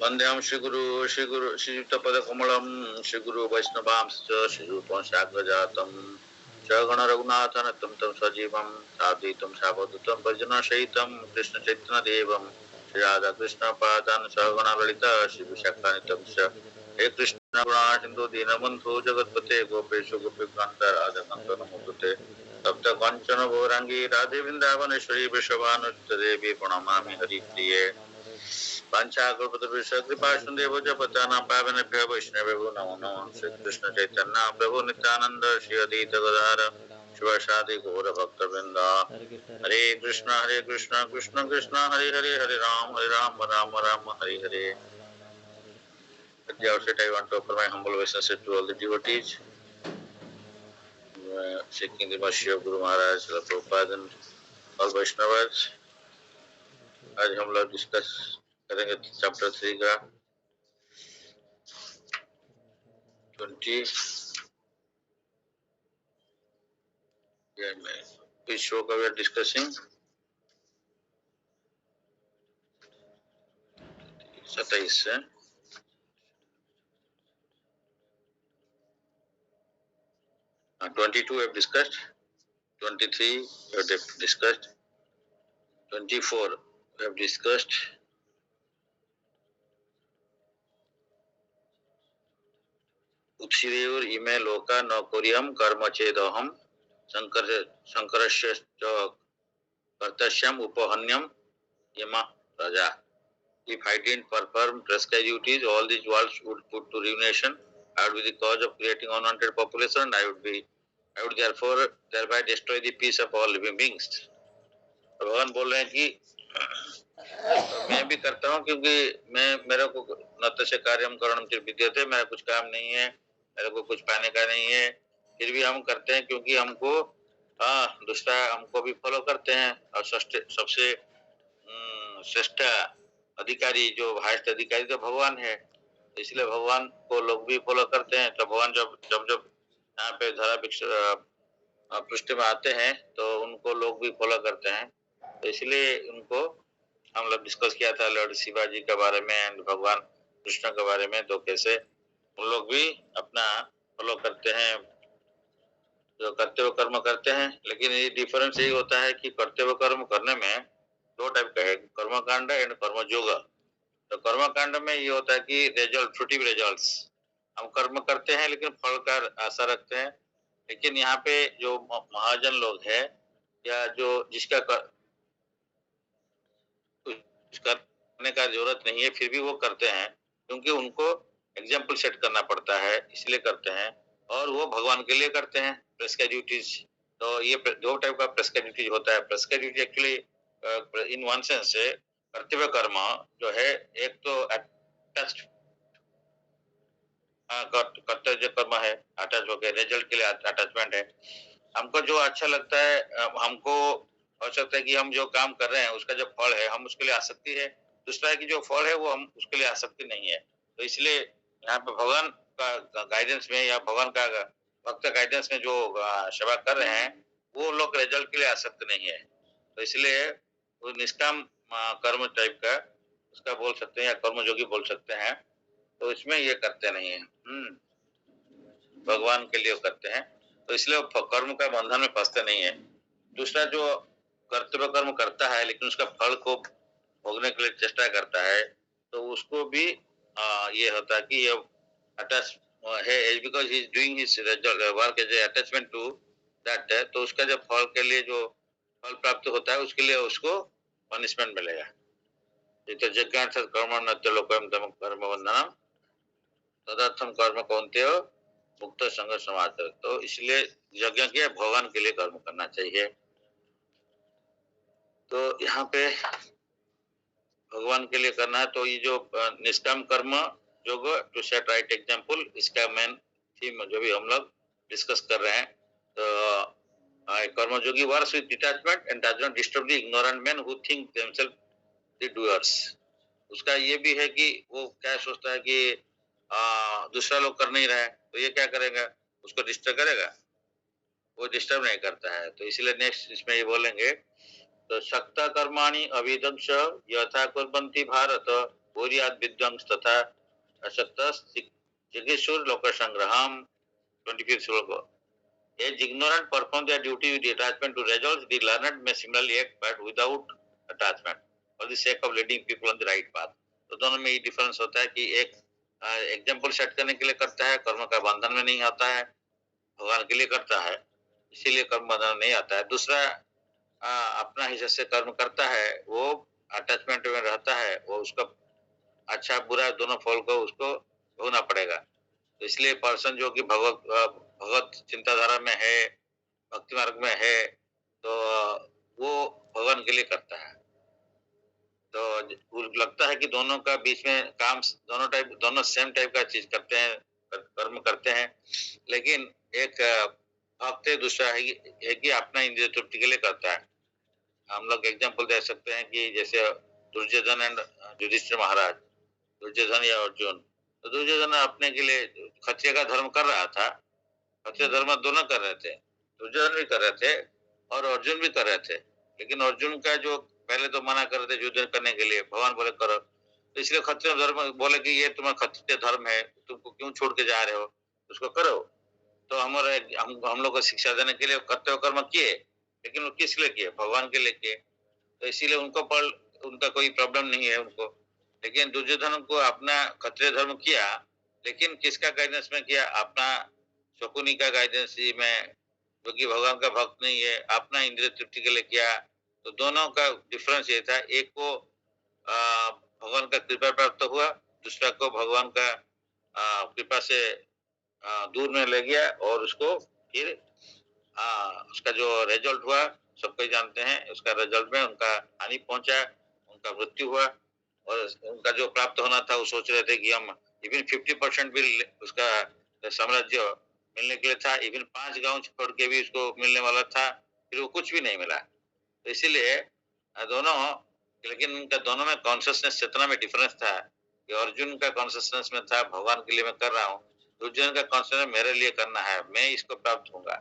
वंदेहम श्रीगुरु श्रीयुतपदकमलं श्रीगुरु वैष्णवांश्च श्रीरूपं साग्रजातं सगण रघुनाथान्वितं तं सजीवं साद्वैतं सावधूतं भजनसहितं कृष्णचैतन्यदेवं श्रीराधाकृष्णपादान् सगण ललिता श्रीविशाखान्वितं च हे कृष्ण करुणा सिन्धु दीनबन्धु जगत्पते गोपेश गोपीकान्त राधाकान्त नमोस्तुते तप्त काञ्चन गौरांगी राधे वृन्दावनेश्वरी वृषभानुसुते देवी प्रणमामि हरिप्रिये पंचाकृपा कृपा सुदेव जपतानां पावनेभ्यो वैष्णवेभ्यो नमो नमः श्री कृष्ण चैतन्य प्रभु नित्यानंद श्री अद्वैत गदाधर शिवासादि गौर भक्तवृंद हरे Krishna Krishna Krishna Hare Hare Hare Ram Ram Ram Hare Hare. At the outset, I want to offer my humble obeisance to all the devotees, seeking the mercy of Guru Maharaj, Srila Prabhupada and all Vaishnavas. आज हम लोग डिस्कस करेंगे चैप्टर 3 का 20 which shloka we are discussing? 27. 22 we have discussed, 23 we have discussed, 24 we have discussed. उत्सिदेवर इमे लोका न कोरियम कर्म चेदहम शंकरस्य कर्तस्यम उपहन्यम यमा राजा. If I didn't perform prescribed duties, all these worlds would put to ruination. I would be the cause of creating unwanted population. I would therefore thereby destroy the peace of all living beings. भगवान बोल रहे हैं कि तो मैं भी करता हूँ क्योंकि मेरे को नत्य से कार्यम करणम विद्यते, मेरा कुछ काम नहीं है, मेरे को कुछ पाने का नहीं है, फिर भी हम करते हैं क्योंकि हमको दूसरा हमको भी फॉलो करते हैं. और सबसे श्रेष्ठ अधिकारी जो हाईएस्ट अधिकारी तो भगवान है, इसलिए भगवान को लोग भी फॉलो करते हैं. तो भगवान जब यहाँ पे धरा पृष्ठ में आते हैं तो उनको लोग भी फॉलो करते हैं. तो इसलिए उनको हम लोग डिस्कस किया था लॉर्ड शिवाजी के बारे में एंड भगवान कृष्ण के बारे में, तो कैसे उन लोग भी अपना फॉलो करते हैं, जो कर्तव्य कर्म करते हैं. लेकिन ये डिफरेंस यही होता है कि कर्तव्य कर्म करने में दो टाइप का है, कर्मकांड एंड कर्मयोग. तो कर्मकांड में ये होता है कि रिजल्ट, फ्रूटिव रिजल्ट्स, हम कर्म करते हैं लेकिन फल का आशा रखते हैं. लेकिन यहाँ पे जो महाजन लोग है या जो जिसका करने का जरूरत नहीं है फिर भी वो करते हैं क्योंकि उनको एग्जाम्पल सेट करना पड़ता है, इसलिए करते हैं. और वो भगवान के लिए करते हैं प्रेस्क्राइब ड्यूटीज. तो ये दो टाइप का प्रेस्क्राइब ड्यूटीज होता है. Prescribe duty actually in one sense से कर्तव्य कर्म जो है, एक तो अटैच्ड कर्तव्य कर्म है, अटैच हो गए, रिजल्ट के लिए अटैचमेंट है. हमको जो अच्छा लगता है, हमको हो सकता है कि हम जो काम कर रहे हैं उसका जो फल है हम उसके लिए आसक्ति है. दूसरा है कि जो फल है वो हम उसके लिए आसक्ति नहीं है. तो इसलिए यहाँ पे भगवान का गाइडेंस में या भगवान का भक्त गाइडेंस में जो सेवा कर रहे हैं वो लोग रिजल्ट के लिए आसक्त नहीं है. तो इसलिए वो निष्काम कर्म टाइप का उसका बोल सकते हैं या कर्मयोगी बोल सकते हैं. तो इसमें ये करते नहीं है, भगवान के लिए करते हैं. तो इसलिए कर्म का बंधन में फंसते नहीं है. दूसरा जो कर्तव्य कर्म करता है लेकिन उसका फल को भोगने के लिए चेष्टा करता है तो उसको भी ये होता है कि ये अटैच है, because he is doing his work as attachment to that. तो उसका जब फल के लिए जो फल प्राप्त होता है उसके लिए उसको पनिशमेंट मिलेगा. तो यज्ञार्थ कर्म नत्य लोकम कर्म बंधनम तदर्थम कर्म कौन्तेय मुक्त संग समाचार. तो इसलिए यज्ञ किया भगवान के लिए कर्म करना चाहिए. तो यहाँ पे भगवान के लिए करना है. तो ये जो nishkam karma yoga to set right example, इसका मेन थीम जो भी हम लोग डिस्कस कर रहे हैं. तो karmayogi works with detachment and does not disturb the ignorant man who think themselves the doers. उसका ये भी है कि वो क्या सोचता है कि दूसरा लोग कर नहीं रहे तो ये क्या करेगा, उसको डिस्टर्ब करेगा, वो डिस्टर्ब नहीं करता है. तो इसलिए नेक्स्ट इसमें ये बोलेंगे, तो शक्त कर्माणि अभिदंश यथा कुर्वन्ति भारत भूरियाद विद्वांस तथा अशक्त चिकित्सुर लोक संग्रहम 25th श्लोक. As ignorant perform their duty with attachment to results, the learned may similarly act but without attachment for the sake of leading people on the right path. तो दोनों में ये डिफरेंस होता है कि एक एग्जाम्पल सेट करने के लिए करता है, कर्म का बंधन में नहीं आता है, भगवान के लिए करता है इसीलिए कर्म बंधन नहीं आता है. दूसरा अपना हिस्से से कर्म करता है, वो अटैचमेंट में रहता है, वो उसका अच्छा बुरा दोनों फल को उसको भोगना पड़ेगा. तो इसलिए पर्सन जो कि भगवत चिंताधारा में है, भक्ति मार्ग में है, तो वो भगवान के लिए करता है. तो लगता है कि दोनों का बीच में काम दोनों सेम टाइप का चीज करते हैं, कर्म करते हैं, लेकिन एक भक्त है, दूसरा है कि अपना इंद्रिय तृप्ति के लिए करता है. हम लोग एग्जाम्पल दे सकते हैं कि जैसे दुर्योधन एंड युधिष्ठिर महाराज, दुर्योधन या अर्जुन. तो दुर्योधन अपने के लिए क्षत्रिय का धर्म कर रहा था, क्षत्रिय धर्म दोनों कर रहे थे, दुर्योधन भी कर रहे थे और अर्जुन भी कर रहे थे. लेकिन अर्जुन का जो पहले तो मना कर रहे थे युद्ध करने के लिए, भगवान बोले करो, तो इसलिए क्षत्रिय धर्म बोले कि ये तुम्हारा क्षत्रिय धर्म है, तुमको क्यों छोड़ के जा रहे हो, उसको करो. तो हम लोग को शिक्षा देने के लिए कर्तव्य कर्म किए, लेकिन वो किस लिए किए, भगवान के लिए किए. तो इसीलिए उनका कोई प्रॉब्लम नहीं है उनको. लेकिन दुर्योधन को अपना क्षत्रिय धर्म किया, लेकिन किसका गाइडेंस में किया, अपना शकुनी का गाइडेंस में, जो कि भगवान का भक्त नहीं है, अपना इंद्रिय तृप्ति के लिए किया. तो दोनों का डिफरेंस ये था, एक को भगवान का कृपा प्राप्त हुआ, दूसरा को भगवान का कृपा से दूर में ले गया और उसको फिर उसका जो रिजल्ट हुआ सब कोई जानते हैं. उसका रिजल्ट में उनका हानि पहुंचा, उनका मृत्यु हुआ, और उनका जो प्राप्त होना था वो सोच रहे थे कि हम इवन 50% भी उसका साम्राज्य मिलने के लिए था, इवन 5 गांव छोड़ के भी उसको मिलने वाला था, फिर वो कुछ भी नहीं मिला. तो इसीलिए दोनों, लेकिन उनका दोनों में कॉन्शियसनेस चेतना में डिफरेंस था कि अर्जुन का कॉन्शियसनेस में था भगवान के लिए मैं कर रहा हूँ, दुर्योधन का कॉन्शियसनेस मेरे लिए करना है, मैं इसको प्राप्त होऊंगा.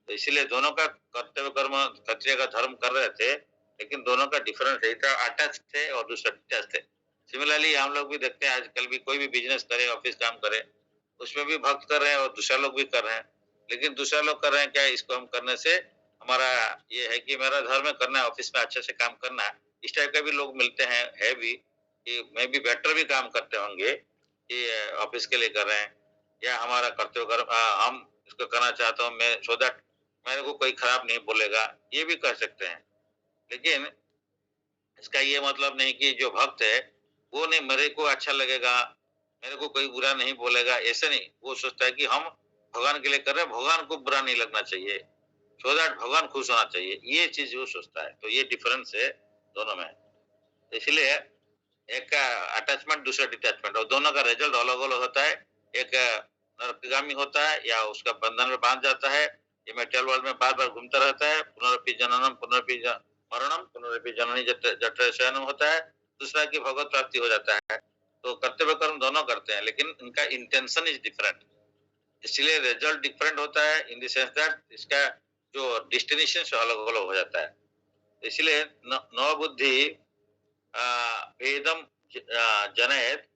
तो इसीलिए दोनों का कर्तव्य कर्म क्षत्रिय का धर्म कर रहे थे, लेकिन दोनों का डिफरेंस यही था, अटैच थे और दूसरा डिटैच थे. सिमिलरली हम लोग भी देखते हैं आजकल भी कोई भी बिजनेस करे, ऑफिस काम करे, उसमें भी भक्त कर रहे हैं और दूसरा लोग भी कर रहे हैं. लेकिन दूसरा लोग कर रहे हैं क्या, इसको हम करने से हमारा ये है कि मेरा धर्म करना है, ऑफिस में अच्छे से काम करना है, इस टाइप का भी लोग मिलते हैं, है भी कि मैं भी बेटर भी काम करते होंगे कि ऑफिस के लिए कर रहे हैं, या हमारा कर्तव्य कर्म हम इसको करना चाहता हूँ मैं, सो दैट मेरे को कोई खराब नहीं बोलेगा, ये भी कर सकते हैं. लेकिन इसका ये मतलब नहीं कि जो भक्त है वो नहीं मेरे को अच्छा लगेगा, मेरे को कोई बुरा नहीं बोलेगा, ऐसे नहीं. वो सोचता है कि हम भगवान के लिए कर रहे हैं, भगवान को बुरा नहीं लगना चाहिए, सो दैट भगवान खुश होना चाहिए, ये चीज वो सोचता है. तो ये डिफरेंस है दोनों में. इसलिए एक का अटैचमेंट, दूसरा डिटैचमेंट, और दोनों का रिजल्ट अलग अलग होता है. एक नरकगामी होता है या उसका बंधन में बांध जाता है, ये मेटेरियल वर्ल्ड में बार बार घूमता रहता है, पुनरपि जननम पुनरपि मरणम पुनरपि जननी जठर शयनम होता है. दूसरा की भगवत प्राप्ति हो जाता है. तो कर्तव्य कर्म दोनों करते हैं, लेकिन इनका इंटेंशन इज डिफरेंट, इसलिए रिजल्ट डिफरेंट होता है इन द सेंस दैट इसका जो डेस्टिनेशन अलग अलग हो जाता है. इसलिए नव बुद्धि वेदम जनयत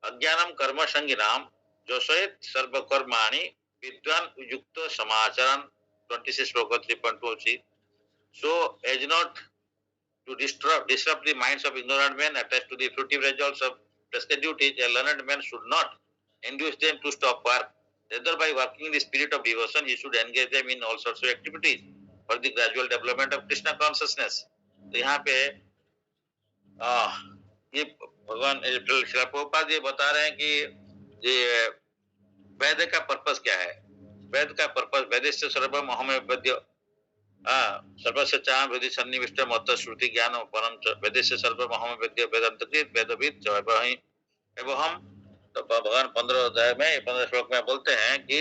अज्ञानम कर्म संगिनाम जोशयत सर्वकर्माणि विद्वान युक्त समाचरण 26 श्लोक 3.2. So as not to disrupt the minds of ignorant men attached to the fruitive results of prescribed duties, a learned man should not induce them to stop work. Rather, by working in the spirit of devotion, he should engage them in all sorts of activities for the gradual development of Krishna consciousness. तो यहाँ पे ये भगवान श्रील प्रभुपाद ये बता रहे हैं कि ये वेद का पर्पस क्या है. वेद का पर्पस वेदस्य सर्वम अहमेव वेद्य सर्वस्य चाह वेदि सन्निविष्ट मत श्रुति ज्ञान परम वेदस्य सर्वम अहमेव वेद्य वेदांतकृत वेदविद च एवं. तो भगवान 15 अध्याय में 15 श्लोक में बोलते हैं कि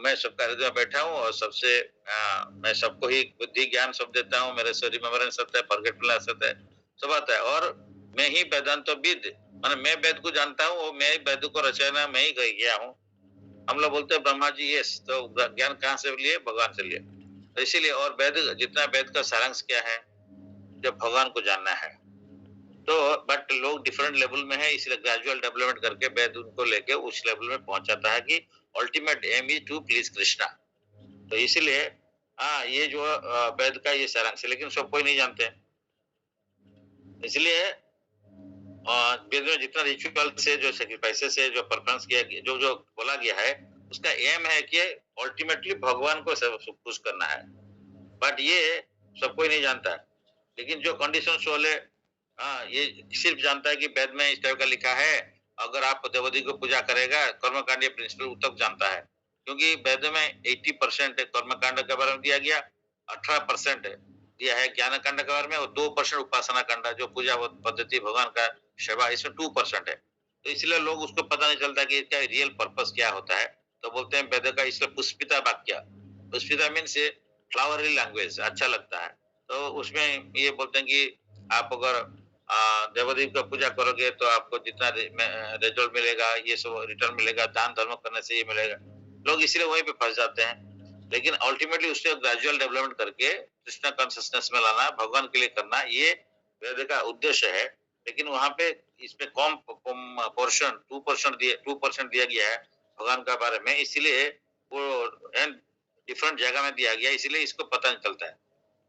मैं सबका हृदय में बैठा हूँ और सबसे मैं सबको ही बुद्धि ज्ञान सब देता हूँ, मेरे से रिमेम्बरेंस आता है, फॉरगेटफुलनेस आता है, सब आता है. और मैं ही वेदांतविद, माने मैं वेद को जानता हूँ, और मैं ही वेद को रचना मैं ही गया हूँ. हम लोग बोलते हैं ब्रह्मा जी, यस, तो ज्ञान कहाँ से लिए, भगवान से लिए. तो इसीलिए और वेद जितना वेद का सारांश क्या है, जब भगवान को जानना है. तो बट लोग डिफरेंट लेवल में है, इसलिए ग्रेजुअल डेवलपमेंट करके वेद उनको लेके उस लेवल में पहुंचाता है कि ultimate aim is to please Krishna. तो इसीलिए हाँ, ये जो वेद का ये सारांश है, लेकिन सब कोई नहीं जानते हैं। इसलिए वेद में जितना रिचुअल से जो सेक्रीफाइसेस से जो परफॉर्मेंस किया जो जो बोला गया है, उसका एम है कि अल्टीमेटली भगवान को सब खुश करना है। बट ये सब कोई नहीं जानता है। लेकिन जो कंडीशंस वाले ये सिर्फ जानता है कि वेद में इस टाइप का लिखा है, अगर आप देवदी को पूजा करेगा, कर्मकांड प्रिंसिपल तक जानता है। क्योंकि वेद में 80% कर्मकांड के बारे में दिया गया, 18% दिया है ज्ञान कांड के बारे में, और 2% उपासना कांड जो पूजा पद्धति भगवान का सेवा, इसमें 2% है। तो इसलिए लोग उसको पता नहीं चलता कि इसका रियल पर्पस क्या होता है। तो बोलते हैं वेद का इसलिए पुष्पिता वाक्य, पुष्पिता मीन्स फ्लावरी लैंग्वेज, अच्छा लगता है। तो उसमें ये बोलते हैं कि आप अगर देवदेव का पूजा करोगे तो आपको जितना रिजल्ट मिलेगा, ये सब रिटर्न मिलेगा, दान धर्म करने से ये मिलेगा। लोग इसलिए वहीं पे फंस जाते हैं। लेकिन अल्टीमेटली उससे ग्रेजुअल डेवलपमेंट करके कृष्णा कॉन्शियसनेस में लाना, भगवान के लिए करना, ये वेद का उद्देश्य है। लेकिन वहां पे इसमें कम पोर्शन 2% दिया गया है भगवान का बारे में, इसलिए वो डिफरेंट जगह में दिया गया, इसलिए इसको पता नहीं चलता है।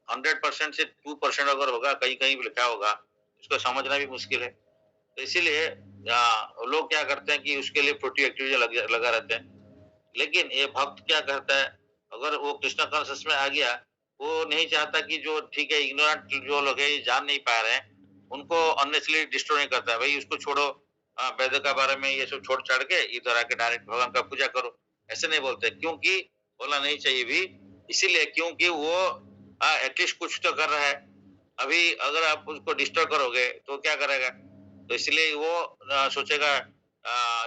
100% से 2% अगर होगा, कहीं कहीं लिखा होगा, उसको समझना भी मुश्किल है। तो इसीलिए लोग क्या करते हैं कि उसके लिए प्रोटी एक्टिविटी लगा रहते हैं। लेकिन ये भक्त क्या करता है, अगर वो कृष्णा कॉन्शियस में आ गया, वो नहीं चाहता कि जो ठीक है इग्नोरेंट जो लोग है, ये जान नहीं पा रहे हैं, उनको अननेसेसरी डिस्टर्ब नहीं करता है। भाई उसको छोड़ो, वेद का बारे में ये सब छोड़ छाड़ के इधर आके डायरेक्ट भगवान का पूजा करो, ऐसे नहीं बोलते। क्योंकि बोला नहीं चाहिए भी, इसीलिए क्योंकि वो एटलीस्ट कुछ तो कर रहा है। अभी अगर आप उसको डिस्टर्ब करोगे तो क्या करेगा? तो इसलिए वो सोचेगा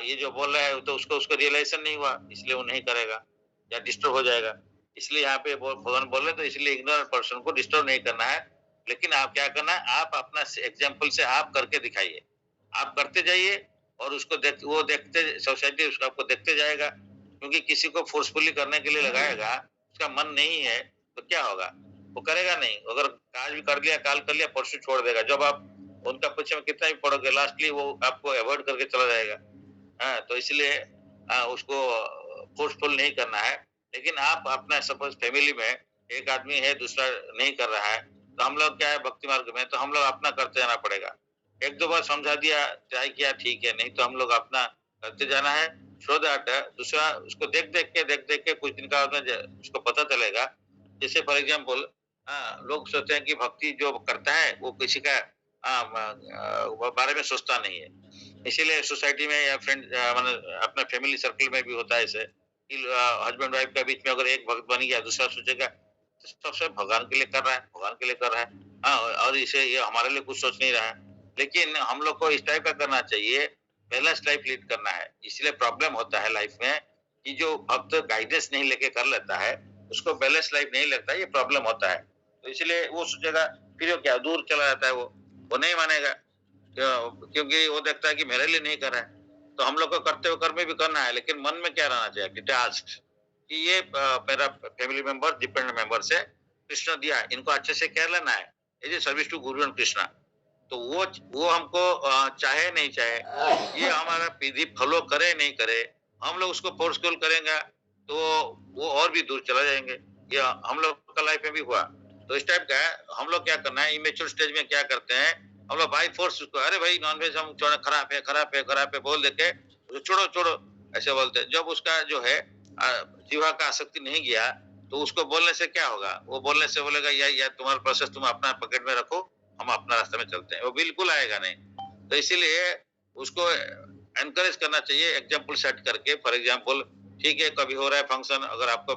ये जो बोल रहा है तो उसको उसको रियलाइजेशन नहीं हुआ, इसलिए वो नहीं करेगा या डिस्टर्ब हो जाएगा। इसलिए यहाँ पे भगवान बोल रहे, तो इसलिए इग्नोरेंट पर्सन को डिस्टर्ब नहीं करना है। लेकिन आप क्या करना है, आप अपना एग्जाम्पल से आप करके दिखाइए, आप करते जाइए, और उसको वो देखते, सोसाइटी उसको आपको देखते जाएगा। क्योंकि किसी को फोर्सफुली करने के लिए लगाएगा, उसका मन नहीं है, तो क्या होगा? वो करेगा नहीं। अगर आज भी कर लिया, काल कर लिया, परसों छोड़ देगा। जब आप उनका पीछे में कितना भी पढ़ोगे, लास्टली वो आपको अवॉइड करके चला जाएगा। तो इसलिए उसको फोर्सफुल नहीं करना है। लेकिन आप अपना सपोज फैमिली में एक आदमी है, दूसरा नहीं कर रहा है, तो हम लोग क्या है भक्ति मार्ग में, तो हम लोग अपना करते जाना पड़ेगा। एक दो बार समझा दिया, ट्राई किया, ठीक है, नहीं तो हम लोग अपना करते जाना है। सो दैट दूसरा उसको देख देख के कुछ दिन का उसको पता चलेगा। जैसे फॉर एग्जाम्पल लोग सोचते हैं कि भक्ति जो करता है वो किसी का बारे में सोचता नहीं है। इसीलिए सोसाइटी में या फ्रेंड अपना फैमिली सर्कल में भी होता है ऐसे कि हस्बैंड वाइफ के बीच में अगर एक भक्त बन गया, दूसरा सोचेगा सबसे भगवान के लिए कर रहा है, भगवान के लिए कर रहा है, और इसे ये हमारे लिए कुछ सोच नहीं रहा है। लेकिन हम लोग को इस टाइप का करना चाहिए, बैलेंस लाइफ लीड करना है। इसलिए प्रॉब्लम होता है लाइफ में कि जो भक्त गाइडेंस नहीं लेके कर लेता है, उसको बैलेंस लाइफ नहीं लगता, ये प्रॉब्लम होता है। तो इसलिए वो सोचेगा, फिर वो क्या दूर चला जाता है, वो नहीं मानेगा, क्योंकि वो देखता है कि मेरे लिए नहीं कर रहा है। तो हम लोग को करते हुए कर्म भी करना है, लेकिन मन में क्या रहना चाहिए, टास्क कि ये मेरा फैमिली मेंबर, डिपेंडेंट मेंबर से कृष्ण दिया, इनको अच्छे से केयर लेना है, ये service to Guru and Krishna. तो वो हमको चाहे नहीं चाहे, ये हमारा विधि फॉलो करे नहीं करे, हम लोग उसको फोर्सफुल करेंगे तो वो और भी दूर चला जाएंगे। ये हम लोग का लाइफ में भी हुआ। तो इस टाइप का है, हम लोग क्या करना है, इमेच्योर स्टेज में क्या करते हैं, हम लोग बाई फोर्स उसको, अरे भाई नॉनवेज हम छोड़ा, खराब है खराब है खराब है बोल देके छोड़ो छोड़ो ऐसे बोलते हैं। जब उसका जो है जीवा का आसक्ति नहीं गया, तो उसको बोलने से क्या होगा, वो बोलने से बोलेगा या तुम्हारा प्रोसेस तुम अपना पॉकेट में रखो, हम अपना रास्ते में चलते हैं, वो बिल्कुल आएगा नहीं। तो इसीलिए उसको एनकरेज करना चाहिए, एग्जाम्पल सेट करके। फॉर एग्जाम्पल, ठीक है, कभी हो रहा है फंक्शन, अगर आपको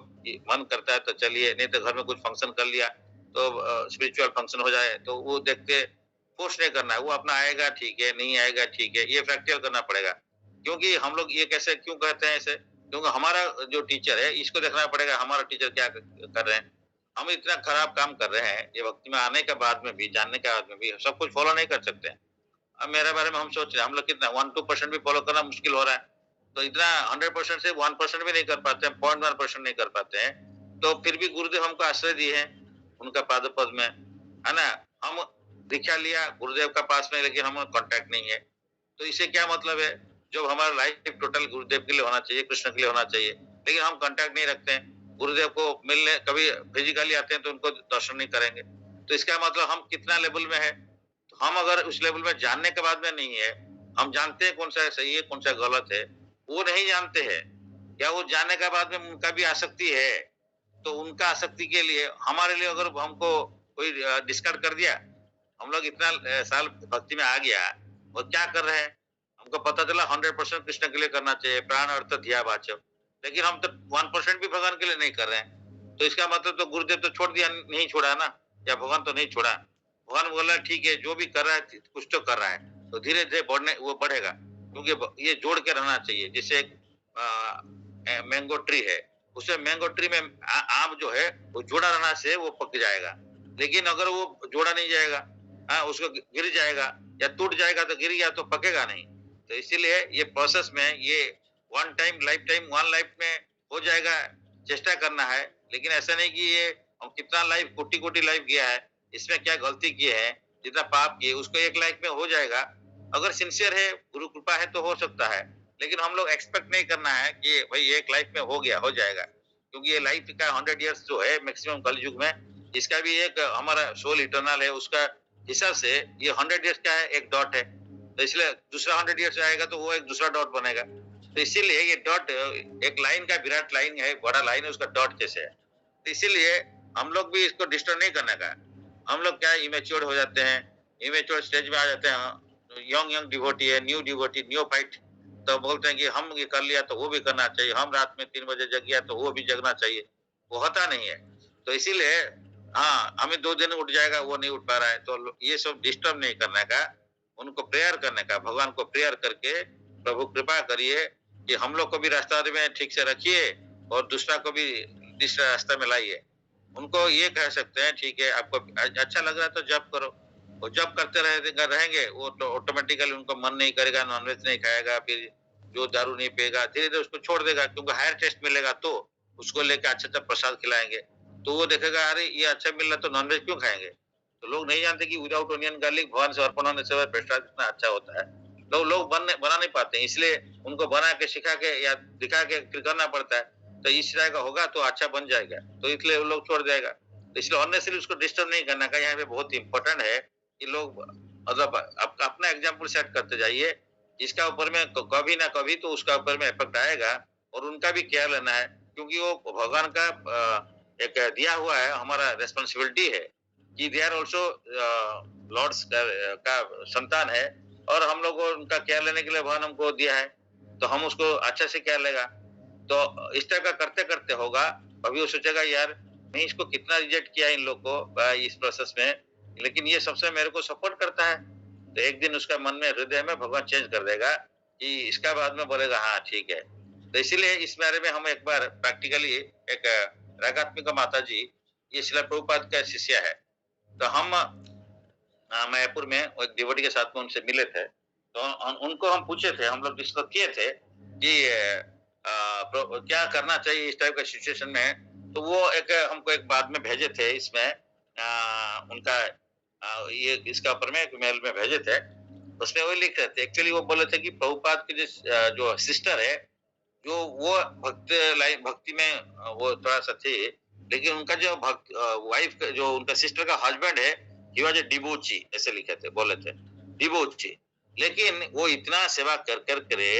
मन करता है तो चलिए, नहीं तो घर में कुछ फंक्शन कर लिया, तो स्पिरिचुअल फंक्शन हो जाए तो वो देखते, फोर्स नहीं करना है, वो अपना आएगा ठीक है, नहीं आएगा ठीक है, ये प्रैक्टिकल करना पड़ेगा। क्योंकि हम लोग ये कैसे क्यों कहते हैं ऐसे, क्योंकि हमारा जो टीचर है, इसको देखना पड़ेगा हमारा टीचर क्या कर रहे हैं। हम इतना खराब काम कर रहे हैं, ये भक्ति में आने के बाद में भी, जानने के बाद में भी सब कुछ फॉलो नहीं कर सकते। अब मेरे बारे में हम सोच रहे हैं, हम लोग कितना 1-2% भी फॉलो करना मुश्किल हो रहा है, तो इतना 100% से 1% भी नहीं कर पाते हैं, 0.1% नहीं कर पाते हैं। तो फिर भी गुरुदेव हमको आश्रय दिए हैं उनका पादपद में, है ना। हम दीक्षा लिया गुरुदेव का पास में, लेकिन हम कांटेक्ट नहीं है। तो इससे क्या मतलब है? जब हमारा लाइफ टोटल गुरुदेव के लिए होना चाहिए, कृष्ण के लिए होना चाहिए, लेकिन हम कांटेक्ट नहीं रखते हैं। गुरुदेव को मिलने कभी फिजिकली आते हैं तो उनको दर्शन नहीं करेंगे। तो इसका मतलब हम कितना लेवल में है? तो हम अगर उस लेवल में जानने के बाद में नहीं है, हम जानते हैं कौन सा सही है, कौन सा गलत है, वो नहीं जानते हैं। या वो जानने के बाद में उनका भी आसक्ति है, तो उनका आसक्ति के लिए हमारे लिए अगर हमको कोई डिस्कार्ड कर दिया, हम लोग इतना साल भक्ति में आ गया और क्या कर रहे हैं? हमको पता चला 100% कृष्ण के लिए करना चाहिए, प्राण अर्थ धिया वाचम, लेकिन हम तो 1% भी भगवान के लिए नहीं कर रहे हैं। तो इसका मतलब तो गुरुदेव तो छोड़ दिया, नहीं छोड़ा ना, या भगवान तो नहीं छोड़ा। भगवान बोला ठीक है, जो भी कर रहा है कुछ तो कर रहा है, तो धीरे धीरे बढ़ने वो बढ़ेगा, क्योंकि ये जोड़ के रहना चाहिए। जैसे एक मैंगो ट्री है, उसे मैंगो ट्री में आम जो है वो जोड़ा रहना से वो पक जाएगा, लेकिन अगर वो जोड़ा नहीं जाएगा, उसको गिर जाएगा या टूट जाएगा, तो गिर गया तो पकेगा नहीं। तो इसीलिए ये प्रोसेस में ये वन टाइम वन लाइफ में हो जाएगा, चेष्टा करना है। लेकिन ऐसा नहीं कि ये हम कितना लाइफ कोटि कोटि लाइफ गया है, इसमें क्या गलती की है, जितना पाप किए उसको एक लाइफ में हो जाएगा। अगर सिंसियर है, गुरु कृपा है तो हो सकता है, लेकिन हम लोग एक्सपेक्ट नहीं करना है कि भाई एक लाइफ में हो गया, हो जाएगा, क्योंकि ये लाइफ का 100 इयर्स जो है मैक्सिमम कलयुग में, इसका भी एक हमारा सोल इटर्नल है, उसका हिसाब से ये 100 इयर्स का है, एक डॉट है। तो इसलिए दूसरा 100 इयर्स आएगा तो वो एक दूसरा डॉट बनेगा। तो इसीलिए ये डॉट एक लाइन का विराट लाइन है, बड़ा लाइन है, उसका डॉट जैसे है। तो इसीलिए हम लोग भी इसको डिस्टर्ब नहीं करने का। हम लोग क्या इमेच्योर हो जाते हैं, इमेच्योर स्टेज में आ जाते हैं, यंग यंग डिवोटी है, न्यू डिवोटी, न्यू फाइट, तो बोलते हैं कि हम ये कर लिया तो वो भी करना चाहिए, हम रात में 3 बजे जग गया तो वो भी जगना चाहिए। वो होता नहीं है। तो इसीलिए हाँ, हमें 2 दिन उठ जाएगा, वो नहीं उठ पा रहा है, तो ये सब डिस्टर्ब नहीं करने का, उनको प्रेयर करने का, भगवान को प्रेयर करके प्रभु कृपा करिए कि हम लोग को भी रास्ता में ठीक से रखिए और दूसरा को भी इस रास्ते में लाइए। उनको ये कह सकते हैं ठीक है, आपको अच्छा लग रहा है तो जप करो, वो जप करते रहेंगे, वो तो ऑटोमेटिकली उनको मन नहीं करेगा, नॉनवेज नहीं खाएगा, फिर जो दारू नहीं पिएगा, धीरे धीरे उसको छोड़ देगा, क्योंकि हायर टेस्ट मिलेगा तो उसको लेकर अच्छा अच्छा प्रसाद खिलाएंगे, तो वो देखेगा अरे ये अच्छा मिल रहा तो नॉनवेज क्यों खाएंगे। तो लोग नहीं जानते कि विदाउट ओनियन गार्लिक भगवान से अर्पण होने से प्रसाद कितना अच्छा होता है। लोग बना नहीं पाते, इसलिए उनको बना के सिखा के या दिखा के फिर करना पड़ता है। तो इस तरह का होगा तो अच्छा बन जाएगा, तो इसलिए वो लोग छोड़ जाएगा। तो इसलिए अननेसेसरी उसको डिस्टर्ब नहीं करना का यहाँ पे बहुत इंपॉर्टेंट है कि लोग मतलब अपना एग्जाम्पल सेट करते जाइए, इसका ऊपर में कभी ना कभी तो उसका ऊपर में इफेक्ट आएगा, और उनका भी केयर लेना है, क्योंकि वो भगवान का एक दिया हुआ है, हमारा रेस्पॉन्सिबिलिटी है कि दे आर ऑल्सो लॉर्ड्स का संतान है, और हम लोग को उनका केयर लेने के लिए भगवान हमको दिया है, तो हम उसको अच्छे से केयर लेगा। तो इस टाइप का करते करते होगा, अभी वो सोचेगा यार मैं इसको कितना रिजेक्ट किया इन लोग को इस प्रोसेस में, लेकिन ये सबसे मेरे को सपोर्ट करता है, तो एक दिन उसका मन में हृदय में भगवान चेंज कर देगा कि इसका बाद में बोलेगा हाँ ठीक है। तो इसीलिए इस बारे में हम एक बार प्रैक्टिकली एक रागात्मिका माता जी, ये शिला प्रभुपाद का शिष्य है, तो हम मायापुर में एक डिवोटी के साथ में उनसे मिले थे, तो उनको हम पूछे थे, हम लोग डिस्कस किए थे कि क्या करना चाहिए इस टाइप का सिचुएशन में। तो वो एक हमको एक बाद में भेजे थे, इसमें उनका ये इसका ऊपर में एक मेल में भेजे थे, उसमें वो लिख रहे थे, एक्चुअली वो बोले थे कि प्रभुपाद के जो सिस्टर है, जो वो भक्ति में वो थोड़ा सा थे, लेकिन उनका जो वाइफ जो उनका सिस्टर का हस्बैंड है, ही वाज ए डिवोटी, ऐसे लिखे थे, बोले थे डिवोटी, लेकिन वो इतना सेवा कर कर करे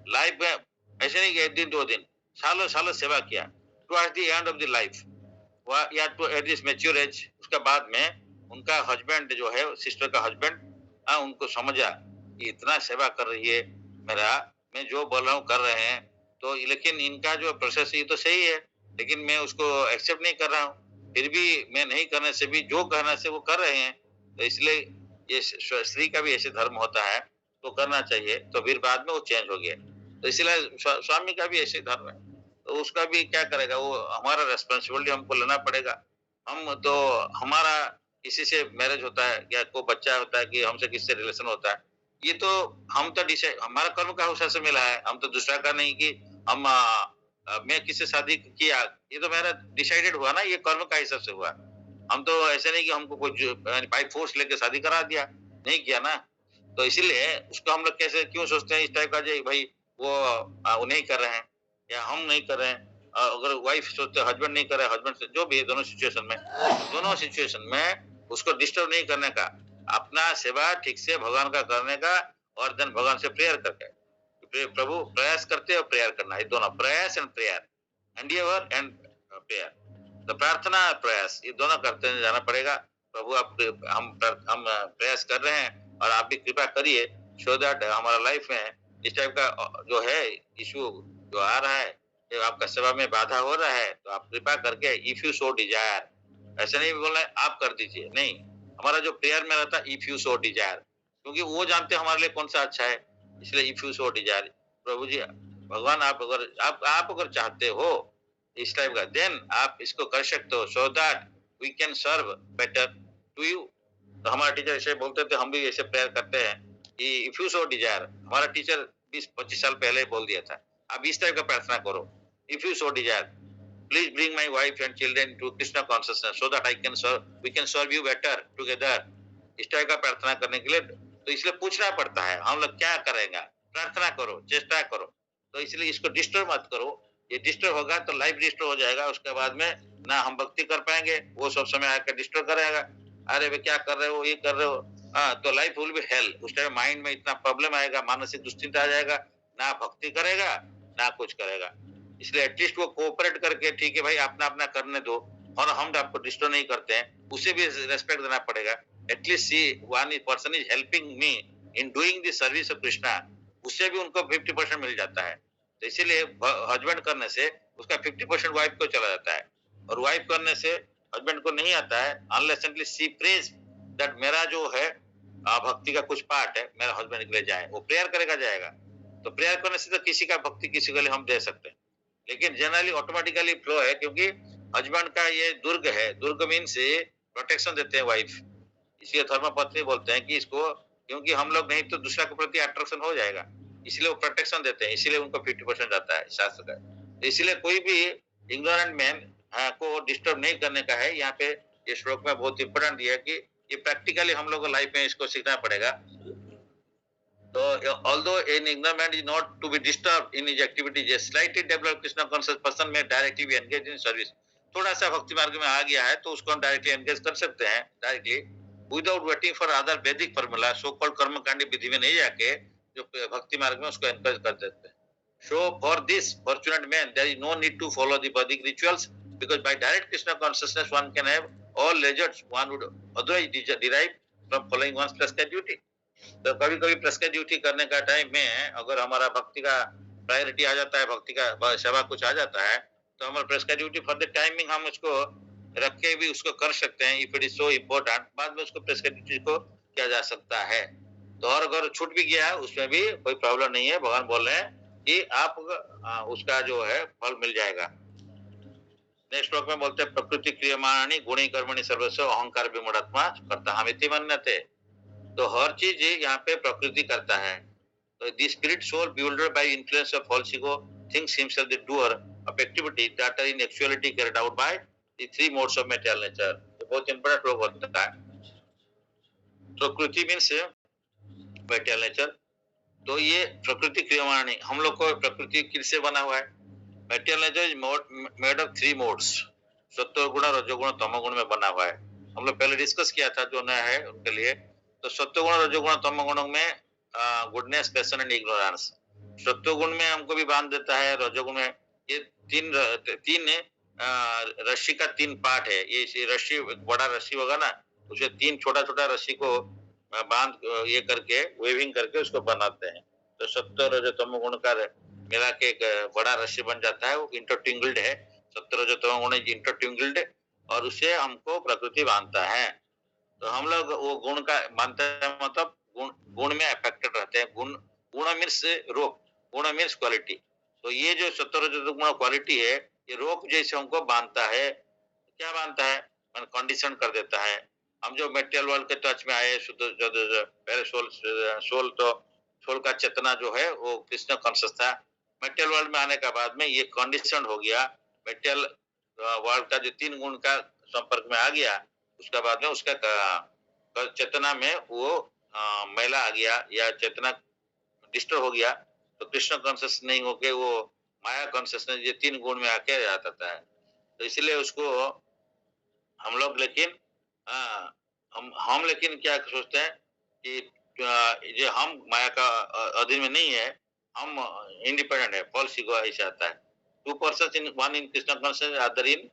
लाइफ में, ऐसे नहीं कि एक दिन 2 दिन, सालों सालों सेवा किया, towards the end of the life या to at this mature age, उसके बाद में उनका हस्बैंड जो है, सिस्टर का हस्बैंड, उनको समझा कि इतना सेवा कर रही है मेरा, मैं जो बोल रहा हूँ कर रहे हैं, तो लेकिन इनका जो प्रोसेस ये तो सही है, लेकिन मैं उसको एक्सेप्ट नहीं कर रहा हूँ, फिर भी मैं नहीं करने से भी जो कहना से वो कर रहे हैं, तो इसलिए ये स्त्री का भी ऐसे धर्म होता है, तो करना चाहिए, तो फिर बाद में वो चेंज हो गया। तो इसलिए स्वामी का भी ऐसे धर्म है, तो उसका भी क्या करेगा, वो हमारा रेस्पॉन्सिबिलिटी हमको लेना पड़ेगा। हम तो हमारा किसी से मैरिज होता है या कोई बच्चा होता है कि हमसे किससे रिलेशन होता है, ये तो हम तो डिसाइड, हमारा कर्म का हिसाब से मिला है, हम तो दूसरा का नहीं कि हम मैं किससे शादी किया, ये तो मेरा डिसाइडेड हुआ ना, ये कर्म का हिसाब से हुआ। हम तो ऐसे नहीं कि हमको कोई बाई फोर्स लेके शादी करा दिया, नहीं किया ना। तो इसीलिए उसको हम लोग कैसे क्यों सोचते हैं इस टाइप का जे भाई वो वो नहीं कर रहे हैं या हम नहीं कर रहे हैं। अगर वाइफ सोचते हस्बैंड नहीं कर रहा है, हस्बैंड से जो भी है दोनों सिचुएशन में उसको डिस्टर्ब नहीं करने का, अपना सेवा ठीक से भगवान का करने का और देन भगवान से प्रेयर करके प्रभु प्रयास करते और प्रेयर करना, ये दोनों प्रयास and prayer, endeavour and prayer. तो प्रार्थना और प्रयास ये दोनों करते हुए जाना पड़ेगा। प्रभु आप हम प्रयास कर रहे हैं और आप भी कृपा करिए सो दैट हमारा लाइफ में इस टाइप का जो है इशू जो आ रहा है, जो आपका सेवा में बाधा हो रहा है, तो आप कृपा करके इफ यू सो डिजायर, ऐसे नहीं बोलना है आप कर दीजिए, नहीं, हमारा जो प्रेयर में रहता है इफ यू सो डिजायर, क्योंकि वो जानते हैं हमारे लिए कौन सा अच्छा है, इसलिए इफ यू सो डिजायर प्रभु जी भगवान आप अगर चाहते हो इस टाइप का देन आप इसको कर सकते हो so that we can serve better to you. तो हमारा टीचर ऐसे बोलते थे, हम भी ऐसे प्रेयर करते हैं कि इफ यू सो डिजायर, हमारा टीचर 20-25 साल पहले बोल दिया था, आप इस टाइप का प्रार्थना करो, if you so desire please bring my wife and children to Krishna consciousness so that I can serve we can serve you better together. इस टाइप का प्रार्थना करने के लिए तो इसलिए पूछना पड़ता है हम लोग क्या करेंगे, प्रार्थना करो, चेष्टा करो। तो इसलिए इसको डिस्टर्ब मत करो, ये डिस्टर्ब होगा तो लाइफ डिस्टर्ब हो जाएगा, उसके बाद में ना हम भक्ति कर पाएंगे, वो सब समय आकर डिस्टर्ब करेगा, अरे वे क्या कर रहे हो, ये कर रहे हो, हाँ तो लाइफ विल बी हेल। उस टाइम माइंड में इतना प्रॉब्लम आएगा, मानसिक दुश्चिंता आ जाएगा, ना भक्ति करेगा ना कुछ करेगा। इसलिए एटलीस्ट वो कोऑपरेट करके ठीक है भाई अपना अपना करने दो और हम आपको डिस्टर्ब नहीं करते हैं, उसे भी रेस्पेक्ट देना पड़ेगा। At least see one person is helping me in doing the service of Krishna, उससे भी उनको 50% मिल जाता है। तो इसीलिए हस्बैंड करने से उसका 50% वाइफ को चला जाता है और वाइफ करने से हस्बैंड को नहीं आता है, unless and see praise that मेरा जो है भक्ति का कुछ पार्ट है मेरा हस्बैंड के लिए जाए, वो प्रेयर करेगा जाएगा। तो प्रेयर करने से तो किसी का भक्ति किसी के लिए हम दे सकते हैं, लेकिन जनरली ऑटोमेटिकली फ्लो है, क्योंकि हस्बैंड का ये दुर्ग है, दुर्ग मीन से प्रोटेक्शन देते हैं वाइफ, इसलिए धर्मपत्नी बोलते हैं कि इसको, क्योंकि हम लोग नहीं तो दूसरा के प्रति अट्रैक्शन हो जाएगा, इसलिए वो प्रोटेक्शन देते हैं, इसीलिए उनको 50% जाता है शास्त्र का। इसलिए कोई भी इग्नोरेंट मैन को डिस्टर्ब नहीं करने का है, यहाँ पे ये श्लोक में बहुत इंपोर्टेंट दिया कि ये प्रैक्टिकली हम लोग को लाइफ में इसको सीखना पड़ेगा। तो although an ignorant man is not to be disturbed in his activities, a slightly developed Krishna conscious person may directly be engaged in service। थोड़ा सा भक्ति मार्ग में आ गया है तो उसको हम डायरेक्टली एंगेज कर सकते हैं, directly without waiting for other वैदिक फॉर्मूला, सो कॉल्ड कर्मकांडी विधि में नहीं जाके जो भक्ति मार्ग में उसको एनकरेज कर देते हैं। So for this fortunate man, there is no need to follow the Vedic rituals because by direct Krishna consciousness one can have all results one would otherwise derive from following one's prescribed duty। तो कभी कभी prescribe duty करने का time में अगर हमारा भक्ति का प्रायोरिटी आ जाता है, भक्ति का सेवा कुछ आ जाता है, तो हमारा prescribe duty for the timing हम उसको रख के भी उसको कर सकते हैं। If it is so important, बाद में उसको प्रेस्क्राइब ड्यूटी को किया जा सकता है। तो और अगर छूट भी गया उसमें भी कोई प्रॉब्लम नहीं है, भगवान बोल रहे हैं कि आप उसका जो है फल मिल जाएगा। नेक्स्ट श्लोक में बोलते हैं प्रकृति क्रियमाणी गुणी कर्मणि सर्वस्व अहंकार विमूढ़ात्मा करता हमिति मन्यते। तो हर चीज यहाँ पे प्रकृति करता है। तो the spirit soul bewildered by influence of false ego thinks himself the doer of activity that are in actuality carried out by the three modes of material nature. तो बहुत इंपॉर्टेंट लोग होता है। प्रकृति मीन्स मटेरियल नेचर। तो ये प्रकृति क्रियमाणी, हम लोग को प्रकृति किससे बना हुआ है? Material nature is made of three modes, सत्वगुण रजोगुण तमोगुण में बना हुआ है। हम लोग पहले डिस्कस किया था जो नया है उनके लिए। तो सत्वगुण रजोगुण तमोगुण में गुडनेस पैशन एंड इग्नोरेंस, सत्वगुण में हमको भी बांध देता है, रजोगुण में ये तीन रस्सी का तीन पार्ट है। ये रस्सी बड़ा रस्सी होगा ना, उसे तीन छोटा छोटा रस्सी को बांध ये करके वेविंग करके उसको बनाते हैं। तो सत्व रजो तमोगुण का मिला के एक बड़ा रस्सी बन जाता है, वो इंटरटिंगल्ड है। सत्व रजो तमोगुण इंटरटिंगल्ड और उसे हमको प्रकृति बांधता है। तो हम लोग वो गुण का मानते हैं, मतलब गुण में अफेक्टेड रहते हैं। गुण मीन्स रोक, गुण मीन्स क्वालिटी। तो ये जो सत्वरजोगुण क्वालिटी है, ये रोक जैसे हमको बांधता है। क्या बांधता है? कंडीशन कर देता है। हम जो मेटेरियल वर्ल्ड के टच में आए, पहले सोल का चेतना जो है वो कृष्ण कॉन्शियस था। मेटेरियल वर्ल्ड में आने के बाद में ये कंडीशन हो गया, मेटेरियल वर्ल्ड का जो तीन गुण का संपर्क में आ गया, उसका बाद में उसका चेतना में वो मैला आ गया या चेतना डिस्टर्ब हो गया, तो कृष्ण कॉन्शियस नहीं होके वो माया कॉन्शियसनेस ये 3 गुण में आके आ जाता है। तो इसलिए उसको हम लोग लेकिन हम लेकिन क्या सोचते हैं कि ये हम माया का अधीन में नहीं है, हम इंडिपेंडेंट है, फॉल्स ईगो ऐसा आता है। Two persons in one in Krishna consciousness, other in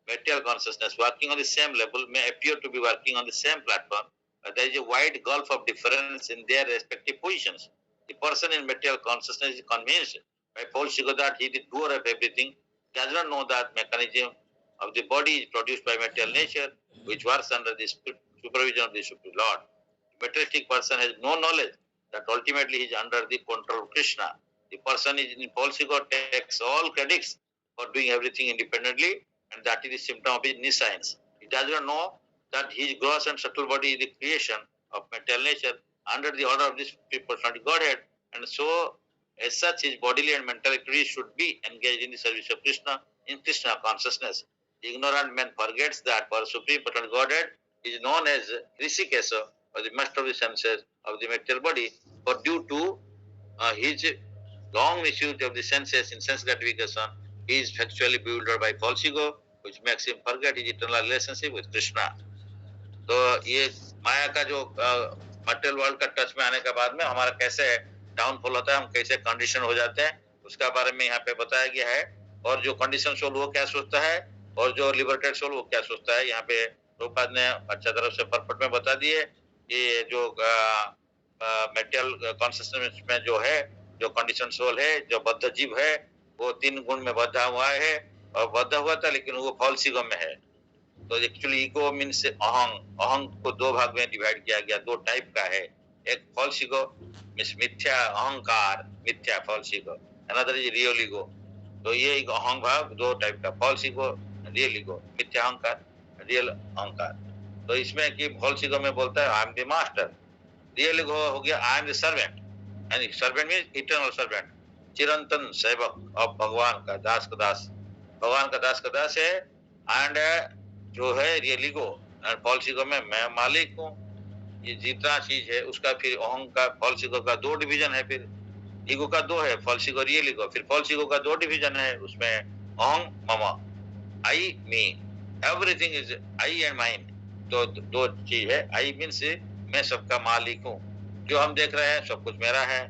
material consciousness, working on the same level may appear to be working on the same platform, but there is a wide gulf of difference in their respective positions. The person in material consciousness is convinced by false ego that he is the doer of everything, does not know that mechanism of the body is produced by material nature, which works under the supervision of the Supreme Lord. The materialistic person has no knowledge that ultimately he is under the control of Krishna. The person is in false ego takes all credits for doing everything independently, and that is the symptom of his nescience. He does not know that his gross and subtle body is the creation of material nature under the order of this personality Godhead, and so as such his bodily and mental activities should be engaged in the service of Krishna in Krishna consciousness. The ignorant man forgets that for Supreme Personality Godhead is known as Rishikesa, or the master of the senses of the material body, for due to his long misuse of the senses in sense gratification, he is factually bewildered by false ego, which makes him forget his eternal relationship with Krishna. तो ये माया का जो material world का touch में आने के बाद में हमारा कैसे डाउनफॉल होता है, हम कैसे कंडीशन हो जाते हैं, उसका बारे में यहाँ पे बताया गया है। और जो कंडीशन सोल वो क्या सोचता है और जो लिबरेटेड सोल वो क्या सोचता है, यहाँ पे प्रभुपाद ने अच्छा तरफ से परफेक्ट में बता दिए कि जो मेटेरियल कॉन्शियसनेस में जो है, जो कंडीशन सोल है, जो बद्ध जीव है, वो 3 गुण में बद्धा हुआ है और बद्धा हुआ था, लेकिन वो फॉल्स ईगो में है। तो एक्चुअली ईगो मीन्स अहंग। अहंग को 2 भाग में डिवाइड किया गया, 2 टाइप का है। एक फॉल्स ईगो मीन्स मिथ्या अहंकार, मिथ्या false ego, another is real ego. तो ये अहंग भाग 2 टाइप का, फॉल्स ईगो, रियल ईगो, मिथ्या अहंकार, रियल अहंकार। तो इसमें कि फॉल्स ईगो में बोलता है I am the master, real ego हो गया I am the servant, and servant means eternal servant, चिरंतन सेवक ऑफ भगवान का, दास का दास, भगवान का दास है। एंड जो है real ego and false ego में मैं मालिक हूँ। ये जितना चीज है उसका फिर अहंग का, फॉल्स ईगो का 2 डिवीजन है, फिर ईगो का 2 है, फॉल्स ईगो, रियल ईगो। फिर फॉल्स ईगो का 2 डिवीजन है, उसमें अहंग मम, I me, everything is I and mine. तो 2 चीज है। आई मीन्स मैं सबका मालिक हूँ, जो हम देख रहे हैं सब कुछ मेरा है,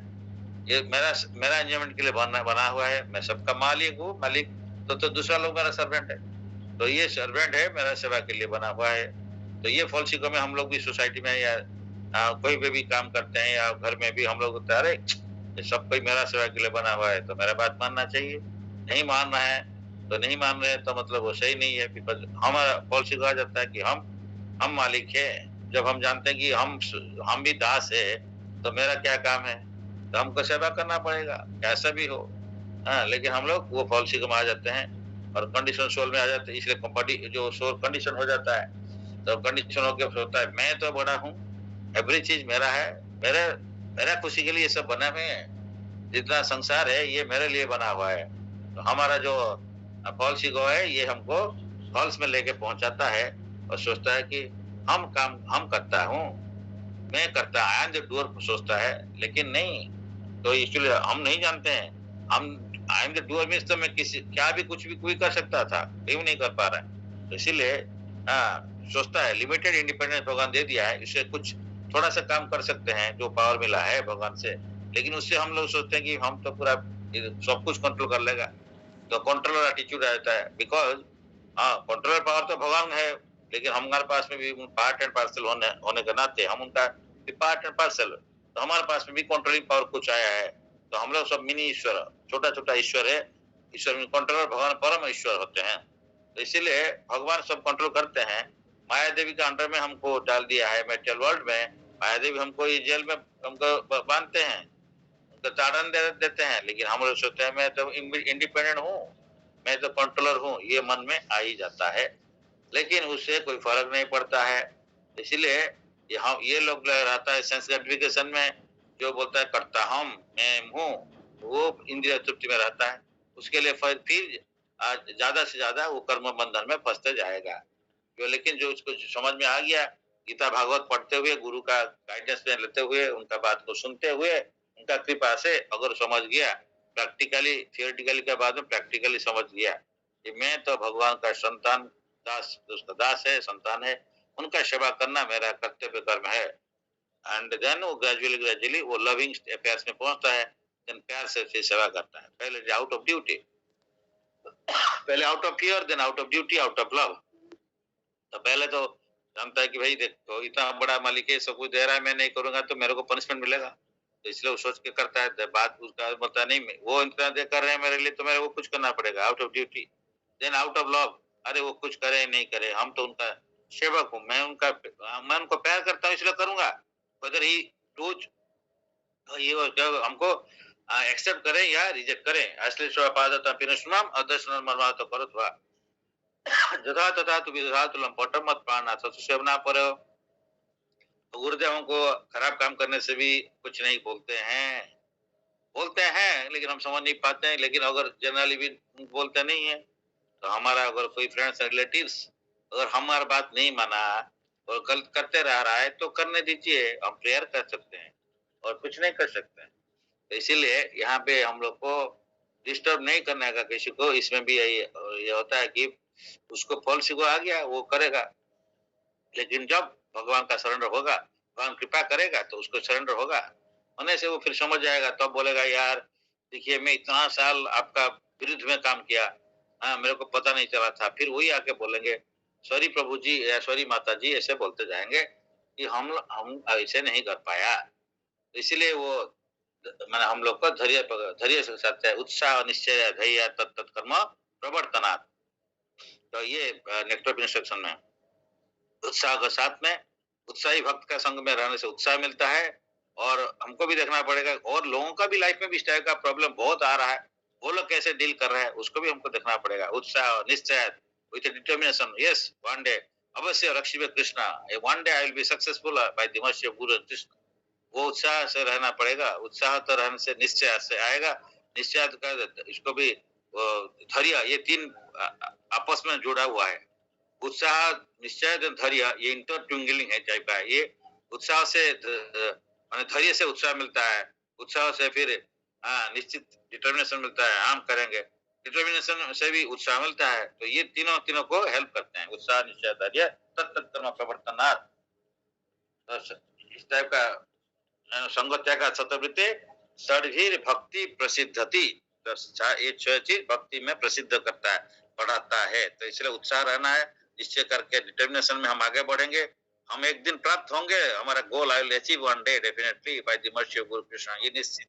ये मेरा एंजॉयमेंट के लिए बना हुआ है, मैं सबका मालिक हूँ। मालिक तो दूसरा लोग मेरा सर्वेंट है, तो ये सर्वेंट है, मेरा सेवा के लिए बना हुआ है। तो ये फॉल्स ईगो में हम लोग भी सोसाइटी में या कोई भी काम करते हैं या घर में भी हम लोग होता है, अरे सब कोई मेरा सेवा के लिए बना हुआ है तो मेरा बात मानना चाहिए। नहीं मान रहा है तो नहीं मान रहे तो मतलब वो सही नहीं है। हमारा फॉल्स ईगो आ जाता है कि हम मालिक है। जब हम जानते हैं कि हम भी दास है तो मेरा क्या काम है, तो हमको सेवा करना पड़ेगा कैसा भी हो। लेकिन हम लोग वो फॉल्स ईगो में आ जाते हैं और कंडीशन सोल में आ जाते हैं, इसलिए बॉडी जो सोल कंडीशन हो जाता है, तो कंडीशन होकर सोचता है मैं तो बड़ा हूँ, एवरी चीज मेरा है, मेरा खुशी के लिए सब बना हुए हैं, जितना संसार है ये मेरे लिए बना हुआ है। तो हमारा जो फॉल्स ईगो है ये हमको फॉल्स में लेके पहुंचाता है और सोचता है कि हम काम हम करता हूँ, मैं करता, आई एम द डूअर सोचता है, लेकिन नहीं। तो इसलिए हम नहीं जानते हैं, हम आई एम द डूअर मीन्स तो मैं किसी क्या भी कुछ भी कोई कर सकता था, कोई नहीं कर पा रहा है। तो इसीलिए सोचता है लिमिटेड इंडिपेंडेंस भगवान दे दिया है, इससे कुछ थोड़ा सा काम कर सकते हैं जो पावर मिला है भगवान से, लेकिन उससे हम लोग सोचते हैं कि हम तो पूरा सब कुछ कंट्रोल कर लेगा। तो कंट्रोलर एटीट्यूड रहता है, बिकॉज कंट्रोलर पावर तो भगवान है, लेकिन हमारे पास में भी पार्ट एंड पार्सल होने के नाते हम उनका पार्ट एंड पार्सल, तो हमारे पास में भी कंट्रोलिंग पावर कुछ आया है। तो हम लोग सब मिनी ईश्वर, छोटा छोटा ईश्वर है, ईश्वर में कंट्रोलर भगवान परम ईश्वर होते हैं। तो इसीलिए भगवान सब कंट्रोल करते हैं। माया देवी के अंडर में हमको डाल दिया है मेटेरियल वर्ल्ड में, माया देवी हमको ये जेल में हमको बांधते हैं, तो ताड़न देते हैं, लेकिन हम लोग सोचते हैं मैं तो इंडिपेंडेंट हूँ, मैं तो कंट्रोलर हूँ, ये मन में आ ही जाता है, लेकिन उससे कोई फर्क नहीं पड़ता है। इसीलिए ये लोग रहता है सेंस ग्रेटिफिकेशन में, जो बोलता है करता हम मैं हूँ, वो इंद्रिय तृप्ति में रहता है। उसके लिए फिर ज्यादा से ज्यादा वो कर्म बंधन में फंसते जाएगा। जो लेकिन जो उसको समझ में आ गया, गीता भागवत पढ़ते हुए, गुरु का गाइडेंस में लेते हुए, उनका बात को सुनते हुए, उनका कृपा से अगर समझ गया, प्रैक्टिकली थियोरेटिकली के बाद में प्रैक्टिकली समझ गया कि मैं तो भगवान का संतान, दास, उसका दास है, संतान है, उनका सेवा करना मेरा कर्तव्य कर्म है। एंड देन वो ग्रेजुअली ग्रेजुअली वो लविंग अफेयर्स में पहुंचता है, देन प्यार से फिर सेवा करता है। पहले आउट ऑफ ड्यूटी, पहले out of fear, then out of duty, out of love. तो पहले तो जानता है कि भाई देखो इतना बड़ा मालिक है, सब कुछ दे रहा है, मैं नहीं करूंगा तो मेरे को पनिशमेंट मिलेगा, तो इसलिए वो सोच के करता है। बात उसका बोलता नहीं, वो इतना दे कर रहे हैं मेरे लिए तो मेरे को कुछ करना पड़ेगा, out of duty. Then out of love, अरे वो कुछ करे नहीं करे, हम तो उनका सेवक हूँ, मैं उनको प्यार करता हूँ इसलिए करूंगा, अगर ही रोज ये हमको एक्सेप्ट करें या रिजेक्ट करें। असली स्वपादता पिनुष्माम अदर्शन मर्मा तो करो थवा जथा तथा तु विधातु लंपटम मत पाना सत्य पर। गुरुदेव हमको खराब काम करने से भी कुछ नहीं बोलते हैं लेकिन हम समझ नहीं पाते हैं। लेकिन अगर जनरली भी बोलते नहीं है तो हमारा अगर कोई फ्रेंड्स रिलेटिव्स अगर हमारा बात नहीं माना और गलत करते रह रहा है तो करने दीजिए, हम प्रेयर कर सकते हैं और कुछ नहीं कर सकते हैं। तो इसीलिए यहाँ पे हम लोग को डिस्टर्ब नहीं करने का किसी को। इसमें भी ये होता है कि उसको फल सिको आ गया वो करेगा, लेकिन जब भगवान का सरेंडर होगा, भगवान कृपा करेगा तो उसको सरेंडर होगा, होने से वो फिर समझ जाएगा, तब बोलेगा यार देखिए मैं इतना साल आपका विरुद्ध में काम किया, हाँ मेरे को पता नहीं चला था। फिर वही आके बोलेंगे सॉरी प्रभु जी या सॉरी माता जी, ऐसे बोलते जाएंगे कि हम ऐसे नहीं कर पाया। इसलिए वो मैंने हम लोग को धैर्य से साथ है, उत्साह निश्चय धैर्य तत्त कर्म प्रवर्तनात्। तो ये नेक्स्ट इंस्ट्रक्शन में उत्साह के साथ में, उत्साही भक्त का संग में रहने से उत्साह मिलता है। और हमको भी देखना पड़ेगा और लोगों का भी लाइफ में भी इस टाइप का प्रॉब्लम बहुत आ रहा है, वो लोग कैसे डील कर रहे हैं उसको भी हमको देखना पड़ेगा। उत्साह निश्चय with determination, yes one day अवश्य रक्षिबे Krishna, one day I will be successful by the mercy of guru Krishna. वो उत्साह से रहना पड़ेगा, उत्साह तो रहने से निश्चय से आएगा। निश्चय का इसको भी धैर्य, ये तीन आपस में जुड़ा हुआ है। उत्साह निश्चय धैर्य ये इंटरट्विंगलिंग है टाइप का। ये उत्साह से धैर्य से उत्साह मिलता है, उत्साह से फिर निश्चित डिटर्मिनेशन मिलता है, हम करेंगे, डिटर्मिनेशन से भी उत्साह मिलता है। तो ये तीनों को हेल्प करते हैं, उत्साह निश्चय धैर्य तत्कर्म प्रवर्तनात्। इस टाइप का संगत्या का सतवृत्ति षडभीर भक्ति प्रसिद्धति, ये छह चीज भक्ति में प्रसिद्ध करता है, बढ़ाता है। तो इसलिए उत्साह रहना है, निश्चय करके डिटर्मिनेशन में हम आगे बढ़ेंगे, हम एक दिन प्राप्त होंगे, हमारा goal I will achieve one day definitely by the mercy of guru Krishna. ये निश्चित,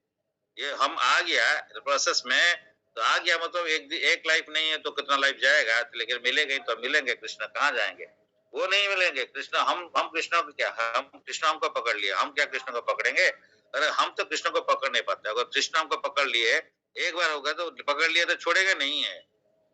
ये हम आ गया प्रोसेस में, तो आ गया मतलब एक लाइफ नहीं है तो कितना लाइफ जाएगा, लेकिन मिलेंगे तो मिलेंगे। कृष्ण कहाँ जाएंगे, वो नहीं मिलेंगे। कृष्ण हम कृष्ण को क्या, हम कृष्ण हमको पकड़ लिया, हम क्या कृष्ण को पकड़ेंगे। अरे हम तो कृष्ण को पकड़ नहीं पाते, अगर कृष्ण हमको पकड़ लिए एक बार होगा तो पकड़ लिए तो छोड़ेगा नहीं है।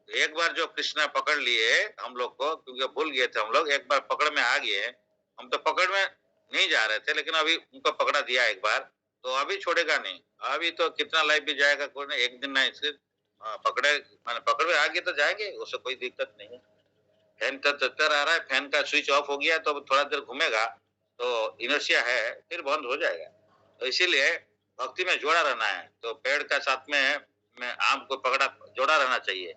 एक बार जो कृष्ण पकड़ लिए हम लोग को, क्योंकि भूल गए थे हम लोग, एक बार पकड़ में आ गए, हम तो पकड़ में नहीं जा रहे थे लेकिन अभी उनको पकड़ा दिया एक बार, तो अभी छोड़ेगा नहीं। अभी तो कितना लाइफ भी जाएगा, कोई नहीं, एक दिन नहीं, सिर्फ पकड़े मैंने पकड़ में आ गए तो जाएंगे, उससे कोई दिक्कत नहीं है। फैन का चक्कर आ रहा है, फैन का स्विच ऑफ हो गया तो थोड़ा देर घूमेगा तो इनर्शिया है, फिर बंद हो जाएगा। तो इसीलिए भक्ति में जोड़ा रहना है। तो पेड़ का साथ में आम को पकड़ा जोड़ा रहना चाहिए,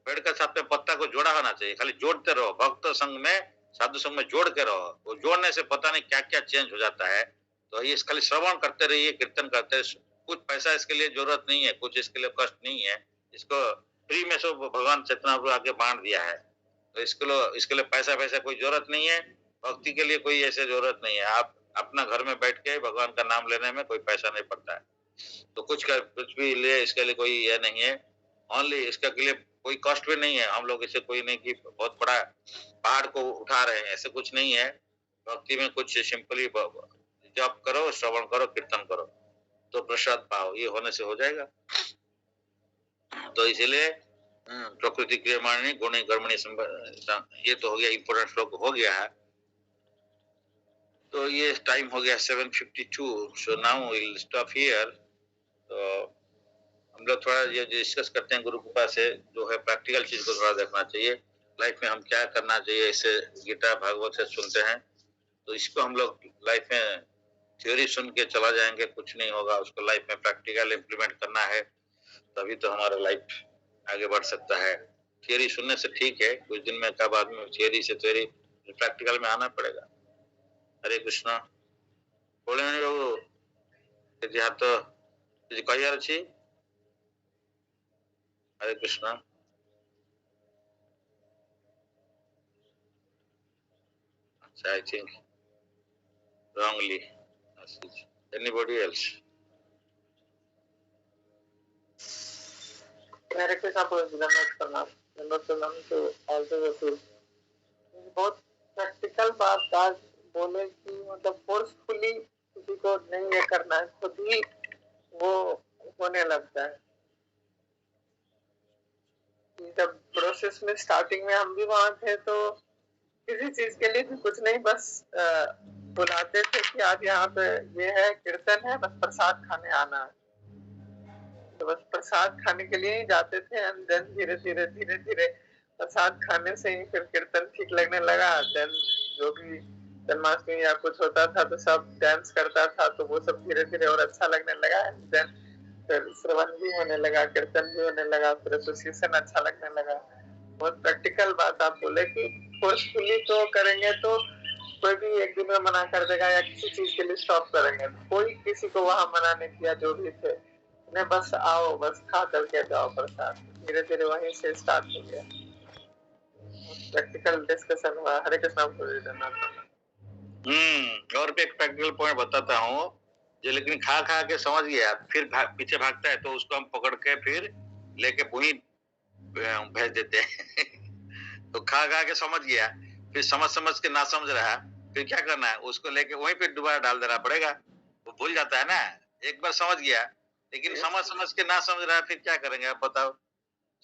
पेड़ का साथ में पत्ता को जोड़ा होना चाहिए, खाली जोड़ते रहो, भक्त संग में साधु संग में जोड़ के रहो। वो जोड़ने से पता नहीं क्या क्या चेंज हो जाता है। तो ये खाली श्रवण करते रहिए, कीर्तन करते रहिए, कुछ पैसा इसके लिए जरूरत नहीं है, कुछ इसके लिए कष्ट नहीं है। इसको फ्री में सब भगवान चेतना आगे बांट दिया है, तो इसके लिए पैसा कोई जरूरत नहीं है। भक्ति के लिए कोई ऐसे जरूरत नहीं है। आप अपना घर में बैठ के भगवान का नाम लेने में कोई पैसा नहीं पड़ता है, तो कुछ भी लिए इसके लिए कोई ये नहीं है। ओनली इसके लिए कोई कष्ट भी नहीं है। हम लोग इसे कोई नहीं कि बहुत बड़ा पहाड़ को उठा रहे हैं, ऐसे कुछ नहीं है। भक्ति में कुछ सिंपली जप करो, श्रवण करो, कीर्तन करो, तो प्रसाद पाओ, ये होने से हो जाएगा। तो इसीलिए प्रकृति क्रियमाणी गुणी कर्मणि, ये तो हो गया, इंपोर्टेंट श्लोक हो गया है। तो ये टाइम हो गया 7:52, so now we will stop here. तो हम लोग थोड़ा ये डिस्कस करते हैं, गुरु कृपा से जो है प्रैक्टिकल चीज को थोड़ा देखना चाहिए। लाइफ में हम क्या करना चाहिए, इसे गीता भागवत से सुनते हैं, तो इसको हम लोग लाइफ में थ्योरी सुन के चला जाएंगे, कुछ नहीं होगा। उसको लाइफ में प्रैक्टिकल इम्प्लीमेंट करना है, तभी तो हमारा लाइफ आगे बढ़ सकता है। थियरी सुनने से ठीक है, कुछ दिन में कब आदमी थियरी से थियरी प्रैक्टिकल में आना पड़ेगा। हरे कृष्णा। बोले बाबू यहाँ तो कहियार अच्छी। हरे कृष्णा। अच्छा, I think wrongly. Anybody else? मेरे के साथ करना तो बहुत प्रैक्टिकल बात आज बोले कि मतलब फोर्सफुली किसी को नहीं ये करना है, खुद ही वो होने लगता है। जब प्रोसेस में स्टार्टिंग में हम भी वहां थे तो किसी चीज के लिए भी कुछ नहीं, बस बुलाते थे कि आज यहाँ पे ये है कीर्तन है, बस प्रसाद खाने आना है, तो बस प्रसाद खाने के लिए ही जाते थे। एंड देन धीरे धीरे प्रसाद खाने से ही फिर कीर्तन ठीक लगने लगा। देन जो भी जन्माष्टमी या कुछ होता था तो सब डांस करता था, तो वो सब धीरे धीरे और अच्छा लगने लगा। देन फिर श्रवण भी होने लगा, कीर्तन भी होने लगा, फिर एसोसिएशन अच्छा लगने लगा। बहुत प्रैक्टिकल बात आप बोले कि फोर्सफुली तो करेंगे तो कोई भी एक दिन में मना कर देगा, या किसी चीज के लिए स्टॉप करेंगे, कोई किसी को वहां मना नहीं किया। जो भी थे बस आओ, बस खा करके जाओ प्रसाद। धीरे धीरे वहीं से स्टार्ट हो गया, प्रैक्टिकल डिस्कशन हुआ। हरे कृष्णा। और भी एक प्रैक्टिकल पॉइंट बताता हूँ, जो लेकिन खा खा के समझ गया, फिर पीछे भागता है, तो उसको हम पकड़ के फिर लेके वहीं भेज देते हैं। तो खा खा के समझ गया, फिर समझ के ना समझ रहा, फिर क्या करना है, उसको लेके वहीं पे दोबारा डाल देना पड़ेगा। वो भूल जाता है ना, एक बार समझ गया, लेकिन समझ के ना समझ रहा है, फिर क्या करेंगे आप बताओ।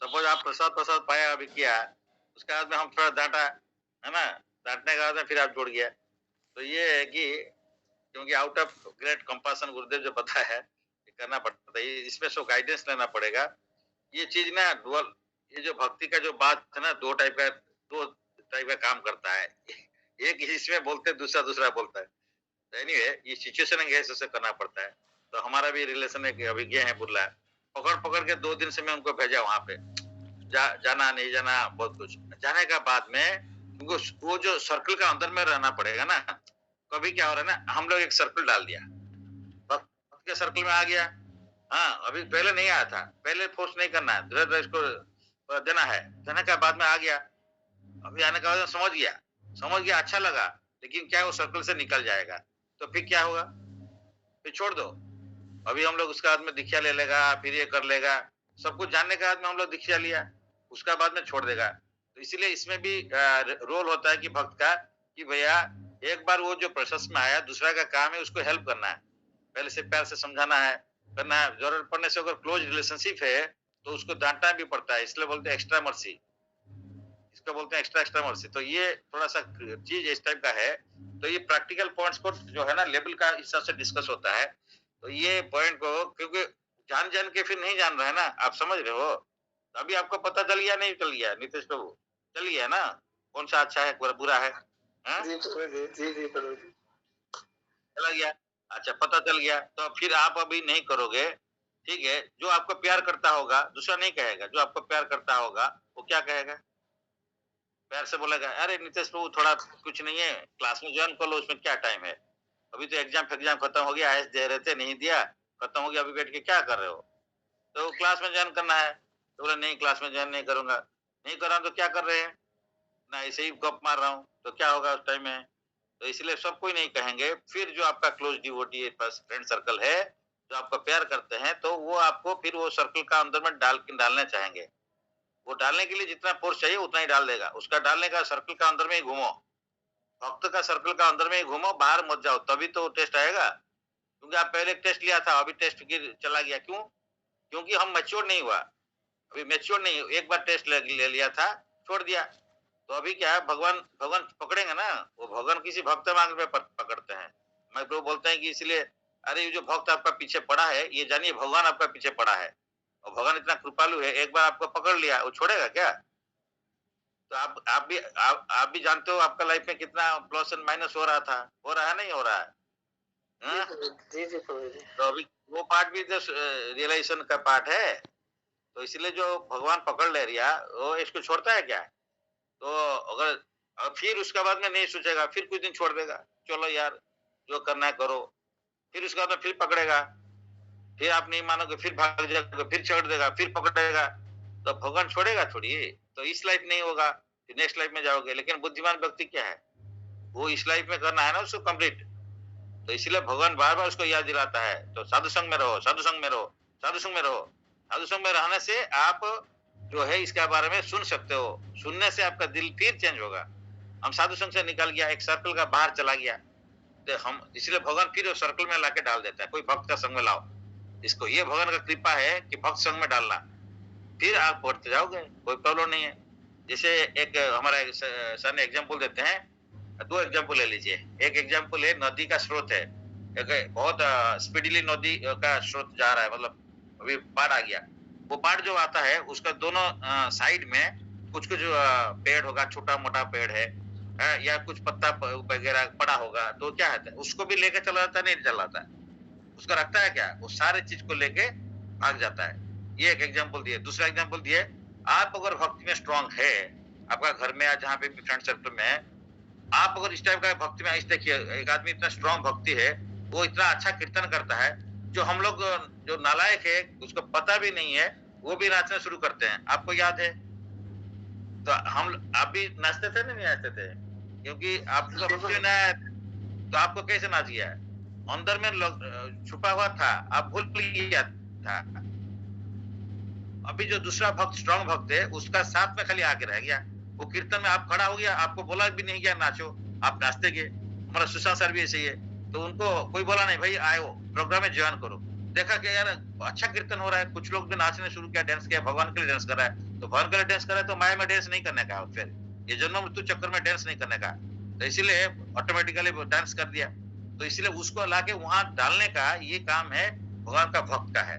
सपोज आप प्रसाद पाया, अभी किया, उसके बाद में हम थोड़ा डांटा, है ना, डांटने के बाद में फिर आप जुड़ गया। तो ये है कि क्योंकि आउट ऑफ ग्रेट कंपासन गुरुदेव जो पता है करना पड़ता है, इसमें सो गाइडेंस लेना पड़ेगा। ये चीज ना डुअल, ये जो भक्ति का जो बात है ना, दो टाइप का काम करता है। एक इसमें बोलते हैं, दूसरा बोलता है। तो एनीवे ये सिचुएशन एंगेज से करना पड़ता है। तो हमारा भी रिलेशन एक अभिज्ञ है बुल्ला, पकड़ के 2 दिन से मैं उनको भेजा वहां पे, जाना नहीं जाना बहुत कुछ। जाने का बाद में वो जो सर्कल का अंदर में रहना पड़ेगा ना। कभी क्या हो रहा है ना, हम लोग एक सर्कल डाल दिया, भक्त के सर्कल में आ गया। हाँ, अभी पहले नहीं आया था, पहले फोर्स नहीं करना है, धीरे इसको देना है। देने के बाद में आ गया, अभी आने के बाद समझ गया, अच्छा लगा, लेकिन क्या वो सर्कल से निकल जाएगा, तो फिर क्या होगा, फिर छोड़ दो। अभी हम लोग उसके बाद में दीक्षा ले लेगा, फिर ये कर लेगा, सब कुछ जानने के बाद में हम लोग दीक्षा लिया, उसका बाद में छोड़ देगा। तो इसीलिए इसमें भी रोल होता है कि भक्त का, कि भैया एक बार वो जो प्रोसेस में आया, दूसरा का काम है उसको हेल्प करना है, पहले से प्यार से समझाना है, करना है। जरूरत पड़ने से अगर क्लोज रिलेशनशिप है तो उसको डांटना भी पड़ता है, इसलिए बोलते हैं एक्स्ट्रा मर्सी, इसको बोलते हैं एक्स्ट्रा मर्सी। तो ये थोड़ा सा चीज इस टाइप का है। तो ये प्रैक्टिकल पॉइंट्स को जो है ना लेवल का हिसाब से डिस्कस होता है। तो ये पॉइंट को क्योंकि जान के फिर नहीं जान रहा है ना, आप समझ रहे हो, अभी आपको पता चल गया नहीं चल गया नीतीश प्रभु, चल गया ना कौन सा अच्छा है बुरा है, जी चला गया। अच्छा, पता चल गया, तो फिर आप अभी नहीं करोगे, ठीक है। जो आपको प्यार करता होगा, दूसरा नहीं कहेगा, जो आपको प्यार करता होगा वो क्या कहेगा, प्यार से बोलेगा, अरे नीतीश प्रभु थोड़ा कुछ नहीं है, क्लास में ज्वाइन कर लो, उसमें क्या टाइम है, अभी तो एग्जाम खत्म हो गया, आईएएस दे रहे थे नहीं दिया, खत्म हो गया, अभी बैठ के क्या कर रहे हो, तो क्लास में ज्वाइन करना है, तो बोला नहीं क्लास में ज्वाइन नहीं करूंगा, नहीं कर रहा हूं तो क्या कर रहे हैं ना, ऐसे ही गप मार रहा हूँ, तो क्या होगा उस टाइम में। तो इसलिए सब कोई नहीं कहेंगे। फिर जो आपका क्लोज डिवोटी फ्रेंड सर्कल है, जो आपका प्यार करते हैं, तो वो आपको फिर वो सर्कल का अंदर में डालना चाहेंगे। वो डालने के लिए जितना फोर्स चाहिए उतना ही डाल देगा, उसका डालने का सर्कल का अंदर में ही घूमो, भक्त का सर्कल का अंदर में ही घूमो, बाहर मत जाओ, तभी तो टेस्ट आएगा। क्योंकि आप पहले टेस्ट लिया था, अभी टेस्ट चला गया, क्यों, क्योंकि हम मैच्योर नहीं हुआ, अभी मैच्योर नहीं, एक बार टेस्ट ले लिया था, छोड़ दिया। तो अभी क्या है, भगवान पकड़ेंगे ना, वो भगवान किसी भक्त मांग में पकड़ते हैं। मैं तो बोलते हैं कि इसलिए, अरे ये जो भक्त आपका पीछे पड़ा है, ये जानिए भगवान आपका पीछे पड़ा है, और भगवान इतना कृपालु है, एक बार आपको पकड़ लिया, वो छोड़ेगा क्या, तो आप भी जानते हो आपका लाइफ में कितना प्लस एंड माइनस हो रहा था, हो रहा है नहीं हो रहा है? जी हाँ? प्रभु जी, जी प्रभु जी। तो अभी वो पार्ट भी तो रियलाइजेशन का पार्ट है। तो इसलिए जो भगवान पकड़ ले रिया वो इसको छोड़ता है क्या? तो अगर फिर उसके बाद में नहीं सोचेगा, फिर कुछ दिन छोड़ देगा, चलो यार जो करना है करो। फिर उसके बाद में फिर पकड़ेगा, फिर आप नहीं मानोगे, फिर भाग जाओगे, फिर छोड़ देगा, फिर पकड़ेगा। तो भगवान छोड़ेगा थोड़ी। तो इस लाइफ नहीं होगा, फिर नेक्स्ट लाइफ में जाओगे। लेकिन बुद्धिमान व्यक्ति क्या है, वो इस लाइफ में करना है ना उसको कंप्लीट। तो इसलिए भगवान बार बार उसको याद दिलाता है, तो साधु संग में रहो, साधु संग में रहो, साधु संग में रहो। साधु संग में रहने से आप जो है इसके बारे में सुन सकते हो। सुनने से आपका दिल फिर चेंज होगा। हम साधु संग से निकल गया, एक सर्कल का बाहर चला गया, तो हम इसलिए भगवान फिर सर्कल में लाके डाल देता है, कोई भक्त का संग में लाओ इसको। ये भगवान का कृपा है कि भक्त संग में डालना, फिर आप पढ़ते जाओगे, कोई प्रॉब्लम नहीं है। जैसे एक हमारा सर ने एग्जाम्पल देते हैं, दो एग्जाम्पल ले लीजिए। एक एग्जाम्पल है नदी का स्रोत है, एक बहुत स्पीडली नदी का स्रोत जा रहा है, मतलब अभी बाढ़ आ गया। वो बाढ़ जो आता है उसका दोनों साइड में कुछ कुछ पेड़ होगा, छोटा मोटा पेड़ है, या कुछ पत्ता वगैरह पड़ा होगा, तो क्या है उसको भी लेके चला जाता है, नहीं चला जाता है, उसका रखता है क्या, वो सारे चीज को लेके भाग जाता है। ये एक एग्जाम्पल दिए। दूसरा एग्जाम्पल दिए, आप अगर भक्ति में स्ट्रांग है, आपका घर में या जहाँ पे भी फ्रेंड सर्कल में है, आप अगर इस टाइप का भक्ति में इस देखिए, एक आदमी इतना स्ट्रांग भक्ति है, वो इतना अच्छा कीर्तन करता है, जो हम लोग जो नालायक है उसको पता भी नहीं है, वो भी नाचना शुरू करते हैं। आपको याद है? तो हम आप भी नाचते थे नहीं नाचते थे? क्योंकि आपका भक्ति में नया है, तो आपको कैसे नाच गया है? अंदर में छुपा हुआ था, आप भूल गया था। अभी जो दूसरा भक्त स्ट्रांग भक्त है, उसका साथ में खाली आके रह गया। वो कीर्तन में आप खड़ा हो गया, आपको बोला भी नहीं गया नाचो, आप नाचते गए। हमारा सुशांत सर भी ऐसे ही है। तो उनको कोई बोला नहीं भाई आयो प्रोग्राम में ज्वाइन करो। देखा कि यार अच्छा कीर्तन हो रहा है, कुछ लोग भी नाचने शुरू किया, डांस किया, भगवान के लिए डांस कर रहा है। तो भगवान के लिए डांस कर रहा है तो माया में डांस नहीं करने का, फिर ये जन्म मृत्यु चक्कर में डांस नहीं करने का। तो इसीलिए ऑटोमेटिकली डांस कर दिया। तो इसलिए उसको लाके वहां डालने का ये काम है भगवान का भक्त का है।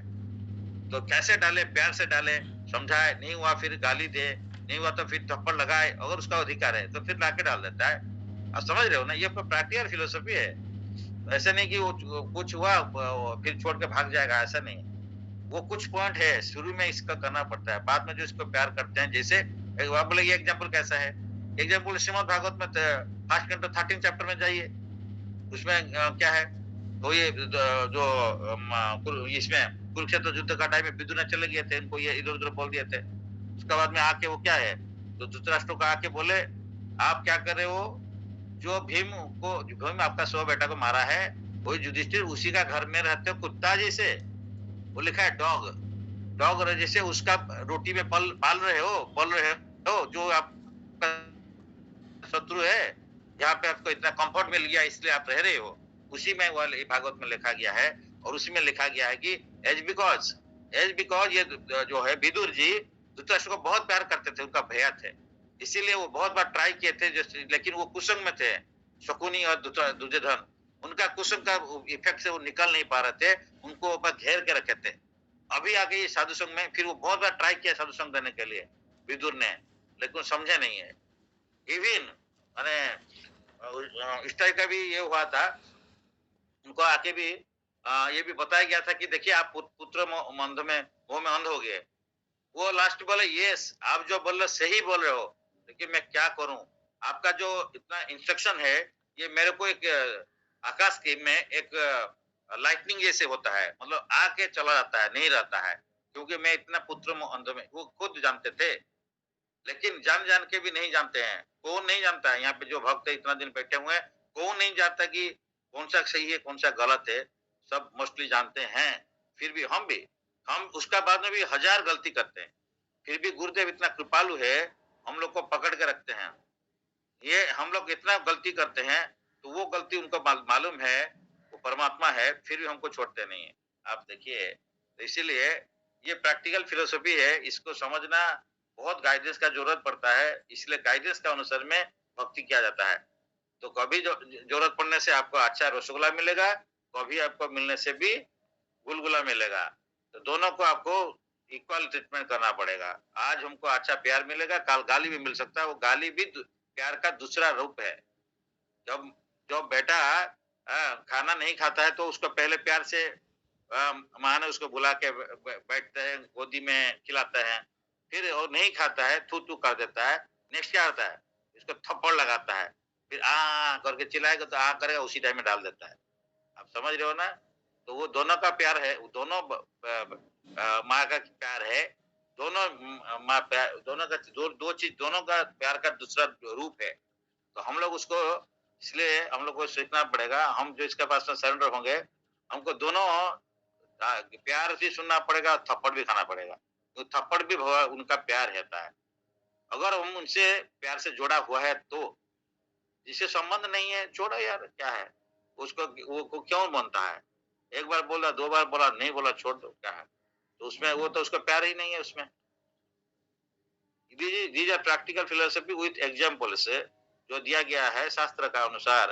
तो कैसे डाले, प्यार से डाले, समझाए, नहीं हुआ फिर गाली दे, नहीं हुआ तो फिर थप्पड़ लगाए, अगर उसका अधिकार है तो फिर लाके डाल देता है। आप समझ रहे हो ना, ये प्रैक्टिकल फिलोसफी है। ऐसे नहीं कि वो कुछ हुआ फिर छोड़ के भाग जाएगा, ऐसा नहीं। वो कुछ पॉइंट है, शुरू में इसका करना पड़ता है, बाद में जो इसको प्यार करते हैं। जैसे आप बोले ये एग्जाम्पल कैसा है, एग्जाम्पल श्रीमद् भागवत में फर्स्ट कैंटो 13 चैप्टर में जाइए, उसमें क्या है, तो ये जो इसमें कुरुक्षेत्र युद्ध का टाइम में विदुर चले गए थे, इनको ये इधर उधर बोल दिए थे। उसके बाद में आके वो क्या है, तो धृतराष्ट्र को आके बोले आप क्या कर रहे हो, जो भीम आपका 100 बेटा को मारा है, वही युधिष्ठिर उसी का घर में रहते हो कुत्ता जैसे। वो लिखा है डॉग, डॉग जैसे उसका रोटी में पाल रहे हो, जो आपका शत्रु है, जहाँ पे आपको इतना कंफर्ट मिल गया इसलिए आप रह रहे हो, उसी में वाले भागवत में लिखा गया है। और उसी में लिखा गया है कि एज बिकॉज ये जो है विदुर जी धृतराष्ट्र को बहुत प्यार करते थे, उनका भैया थे, इसीलिए वो बहुत बार ट्राई किए थे, लेकिन वो कुसंग में थे, शकुनी और दुर्योधन, उनका कुसंग का इफेक्ट से वो निकल नहीं पा रहे थे, उनको ऊपर घेर के रखे थे। अभी आके ये साधु संघ में फिर वो बहुत बार ट्राई किया साधु संघ देने के लिए विदुर ने, लेकिन समझे नहीं है। इवन माने इस टाइप का भी ये हुआ था, उनको आके भी ये भी बताया गया था कि देखिए आप पुत्र मंद में वो में अंध हो गए। वो लास्ट बोले यस आप जो बोल रहे सही बोल रहे हो, लेकिन मैं क्या करूं, आपका जो इतना इंस्ट्रक्शन है ये मेरे को एक आकाश के में एक लाइटनिंग जैसे होता है, मतलब आके चला जाता है, नहीं रहता है, क्योंकि मैं इतना पुत्र अंध में, वो खुद जानते थे। लेकिन जान जान के भी नहीं जानते हैं, कौन नहीं जानता है यहाँ पे जो भक्त इतना दिन बैठे हुए हैं, कौन नहीं जानता कि कौन सा सही है कौन सा गलत है, सब मोस्टली जानते हैं। फिर भी हम उसका बाद में भी हजार गलती करते हैं, फिर भी गुरुदेव इतना कृपालु है, हम लोग को पकड़ के रखते हैं। ये हम लोग इतना गलती करते हैं, तो वो गलती उनको मालूम है, वो परमात्मा है, फिर भी हमको छोड़ते नहीं है। आप देखिए, तो इसीलिए ये प्रैक्टिकल फिलोसफी है, इसको समझना बहुत गाइडेंस का जरूरत पड़ता है, इसलिए गाइडेंस के अनुसार में भक्ति किया जाता है। तो कभी जरूरत पड़ने से आपको अच्छा रसगुल्ला मिलेगा, कभी आपको मिलने से भी गुलगुला मिलेगा। तो दोनों को आपको इक्वल ट्रीटमेंट करना पड़ेगा। आज हमको अच्छा प्यार मिलेगा, कल गाली भी मिल सकता है, वो गाली भी प्यार का दूसरा रूप है। जब जब बेटा खाना नहीं खाता है तो उसको पहले प्यार से माँ ने उसको बुला के बैठते हैं, गोदी में खिलाते हैं, फिर और नहीं खाता है थू थू कर देता है, नेक्स्ट क्या होता है, इसको थप्पड़ लगाता है, फिर आ करके चिल्लाएगा तो आ करेगा, उसी टाइम में डाल देता है। आप समझ रहे हो ना? तो वो दोनों का प्यार है, वो दोनों माँ का प्यार है, दोनों माँ प्यार, दोनों का दो चीज, दोनों का प्यार का दूसरा रूप है। तो हम लोग उसको, इसलिए हम लोग को सीखना पड़ेगा। हम जो इसके पास में सरेंडर होंगे, हमको दोनों प्यार से सुनना पड़ेगा, थप्पड़ भी खाना पड़ेगा। तो थप्पड़ भी उनका प्यार रहता है। अगर हम उनसे प्यार से जुड़ा हुआ है तो, जिससे संबंध नहीं है छोड़ो यार, क्या है उसको, वो क्यों बनता है? एक बार बोला, दो बार बोला, नहीं बोला, छोड़ दो, क्या है? तो उसमें वो तो उसका प्यार ही नहीं है उसमें। These are practical philosophy with example से जो दिया गया है शास्त्र का अनुसार।